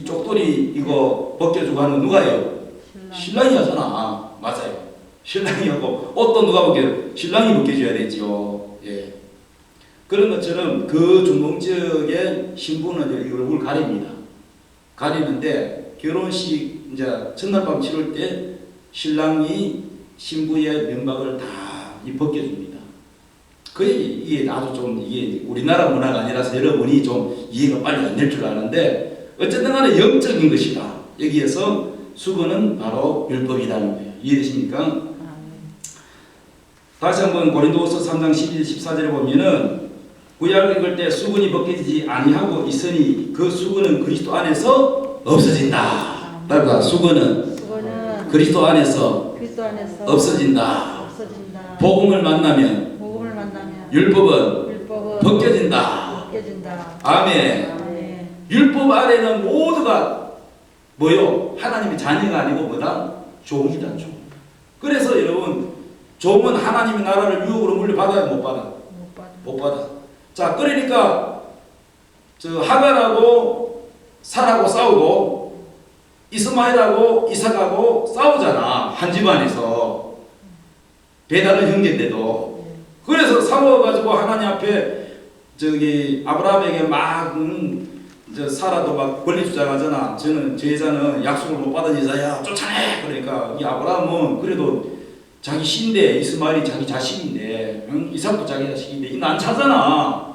쪽돌이 이거 벗겨주고 하는 거 누가요? 신랑이 하잖아. 맞아요. 신랑이 하고 옷도 누가 벗겨요? 신랑이 벗겨줘야 되죠. 예. 그런 것처럼 그 중동적의 신부는 이 얼굴 가립니다. 가리는데 결혼식 이제 첫날 밤 치를 때 신랑이 신부의 면박을 다 벗겨줍니다. 이게 아주 좀 이게 우리나라 문화가 아니라서 여러분이 좀 이해가 빨리 안 될 줄 아는데 어쨌든 간에 영적인 것이다. 여기에서 수건은 바로 율법이라는 거예요. 이해되십니까? 다시 한번 고린도후서 3장 12, 14절에 보면은 구약을 읽을 때 수건이 벗겨지지 아니하고 있으니 그 수건은 그리스도 안에서 없어진다. 그러니까 수건은 그리스도 안에서 없어진다. 복음을 만나면 율법은 벗겨진다. 아멘. 율법 아래는 모두가 뭐요? 하나님의 자녀가 아니고 뭐다? 종이다. 종. 그래서 여러분 종은 하나님의 나라를 유혹으로 물려받아야 못 받아? 못 받아. 자, 그러니까 저 하갈하고 sar하고 싸우고 이스마엘하고 이삭하고 싸우잖아. 한 집안에서. 배다른 형제인데도. 그래서 싸워가지고 하나님 앞에 저기 아브라함에게 막 사라도 막 권리 주장하잖아. 저는 제자는 약속을 못 받은 여자야. 쫓아내. 그러니까 이 아브라함은 그래도 자기 신데 이스마엘이 자기 자식인데 이삭도 자기 자식인데 이는 안 차잖아.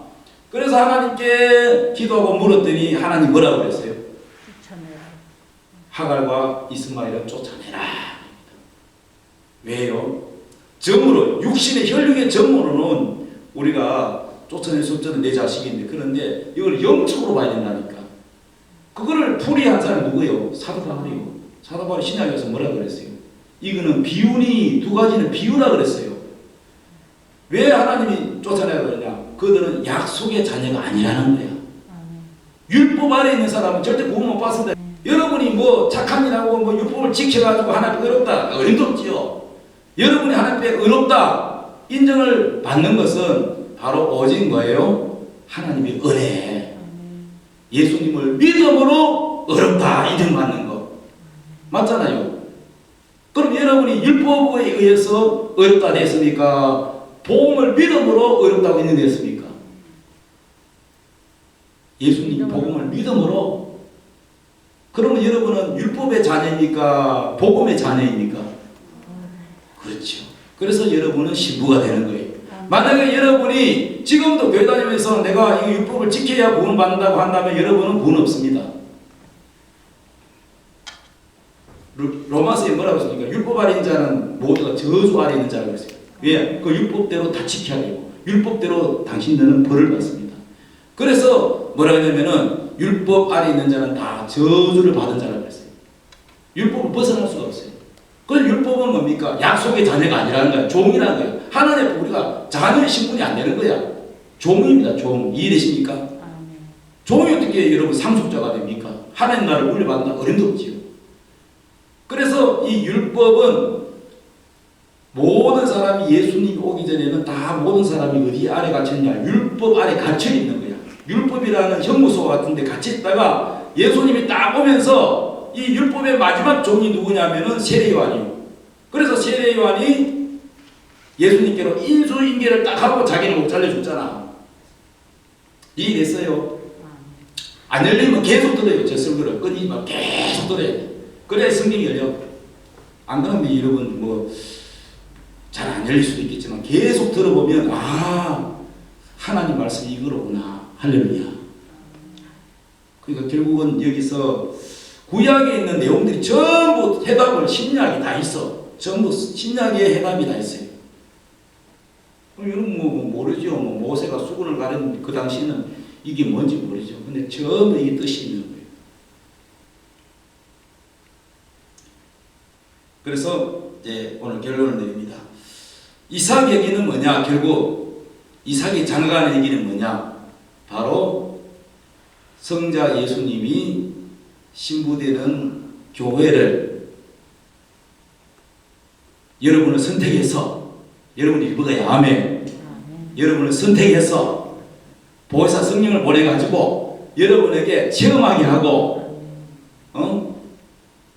그래서 하나님께 기도하고 물었더니 하나님 뭐라고 그랬어요? 쫓아내라. 하갈과 이스마엘은 쫓아내라. 왜요? 정으로 육신의 혈육의 정으로는 우리가 쫓아낼 수 없잖아. 내 자식인데. 그런데 이걸 영적으로 봐야 된다니까. 그거를 풀이한 사람이 누구예요? 사도 바울이요. 사도 바울이 신약에서 뭐라고 그랬어요? 이거는 비운이 두 가지는 비유라 그랬어요. 왜 하나님이 쫓아내라 그러냐? 그들은 약속의 자녀가 아니라는 거야. 율법 아래 있는 사람은 절대 구원 못 받습니다. 여러분이 뭐 착한 일하고 뭐 율법을 지켜가지고 하나님 의롭다. 어림도 없지요. 여러분이 하나님 의롭다 인정을 받는 것은 바로 오직 뭐예요? 하나님의 은혜. 예수님을 믿음으로 의롭다 인정받는 거. 맞잖아요. 그럼 여러분이 율법에 의해서 의롭다 됐습니까? 복음을 믿음으로 의롭다고 인정됐습니까? 예수님 복음을 믿음으로. 그러면 여러분은 율법의 자녀입니까? 복음의 자녀입니까? 그렇죠. 그래서 여러분은 신부가 되는 거예요. 만약에 여러분이 지금도 교회 다니면서 내가 이 율법을 지켜야 구원 받는다고 한다면 여러분은 구원 없습니다. 로마서에 뭐라고 했습니까? 율법 아래 있는 자는 모두가 저주 아래 있는 자라고 했어요. 왜? 그 율법대로 다 지켜야 되고 율법대로 당신들은 벌을 받습니다. 그래서 뭐라고 했냐면은 율법 아래 있는 자는 다 저주를 받은 자라고 했어요. 율법을 벗어날 수가 없어요. 그 율법은 뭡니까? 약속의 자녀가 아니라는 거야. 종이라는 거야. 하나님 우리가 자녀의 신분이 안 되는 거야. 종입니다. 종. 이해되십니까? 종이 어떻게 여러분 상속자가 됩니까? 하나님 나라를 물려받는다 어림도 없지요. 그래서 이 율법은 모든 사람이 예수님이 오기 전에는 다 모든 사람이 어디 아래 갇혔냐? 율법 아래 갇혀 있는 거야. 율법이라는 형무소 같은 데 갇혀 있다가 예수님이 딱 오면서 이 율법의 마지막 종이 누구냐면은 세례요한이요. 그래서 세례요한이 예수님께로 인수인계를 딱 하고 자기는 목 잘려줬잖아. 이해됐어요? 안 열리면 계속 들어요. 저 설교를 끊이지 말고 계속 들어야 돼. 그래야 성경이 열려. 안 그러면 여러분 뭐 잘 안 열릴 수도 있겠지만 계속 들어보면 아 하나님 말씀이 이거로구나. 할렐루야. 그러니까 결국은 여기서 구약에 있는 내용들이 전부 해답을 신약에 다 있어. 전부 신약에 해답이 다 있어요. 여러분 뭐 모르죠. 뭐 모세가 수군을 가른 그 당시에는 이게 뭔지 모르죠. 근데 전부 이게 뜻이 있는 거예요. 그래서 이제 오늘 결론을 내립니다. 이삭 얘기는 뭐냐? 결국 이삭이 장가가는 얘기는 뭐냐? 바로 성자 예수님이 신부되는 교회를 여러분을 선택해서 여러분이 일부가 아멘. 여러분을 선택해서 보혜사 성령을 보내가지고 여러분에게 체험하게 하고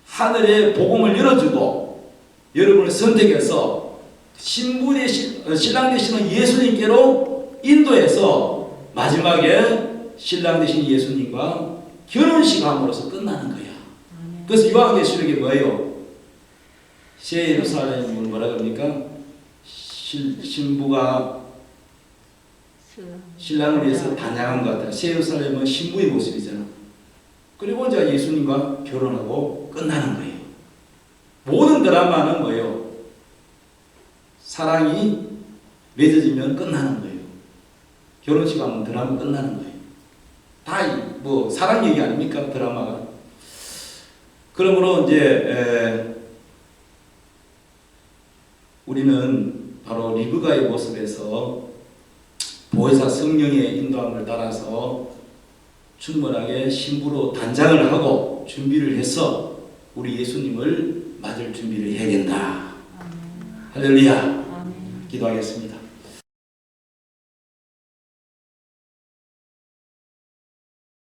하늘의 복음을 열어주고 여러분을 선택해서 신랑 되시는 예수님께로 인도해서 마지막에 신랑 되신 예수님과 결혼식 함으로써 끝나는 거야. 그래서 요한계시록이 뭐예요? 새 예루살렘은 뭐라 그럽니까? 신부가 신랑을 위해서 단양한 것 같아요. 새 예루살렘은 신부의 모습이잖아. 그리고 이제 예수님과 결혼하고 끝나는 거예요. 모든 드라마는 뭐예요? 사랑이 맺어지면 끝나는 거예요. 결혼식 하면 드라마 끝나는 거예요. 다 뭐 사랑 얘기 아닙니까? 드라마가. 그러므로 이제 우리는 바로 리브가의 모습에서 보혜사 성령의 인도함을 따라서 충분하게 신부로 단장을 하고 준비를 해서 우리 예수님을 맞을 준비를 해야 된다. 할렐루야. 기도하겠습니다.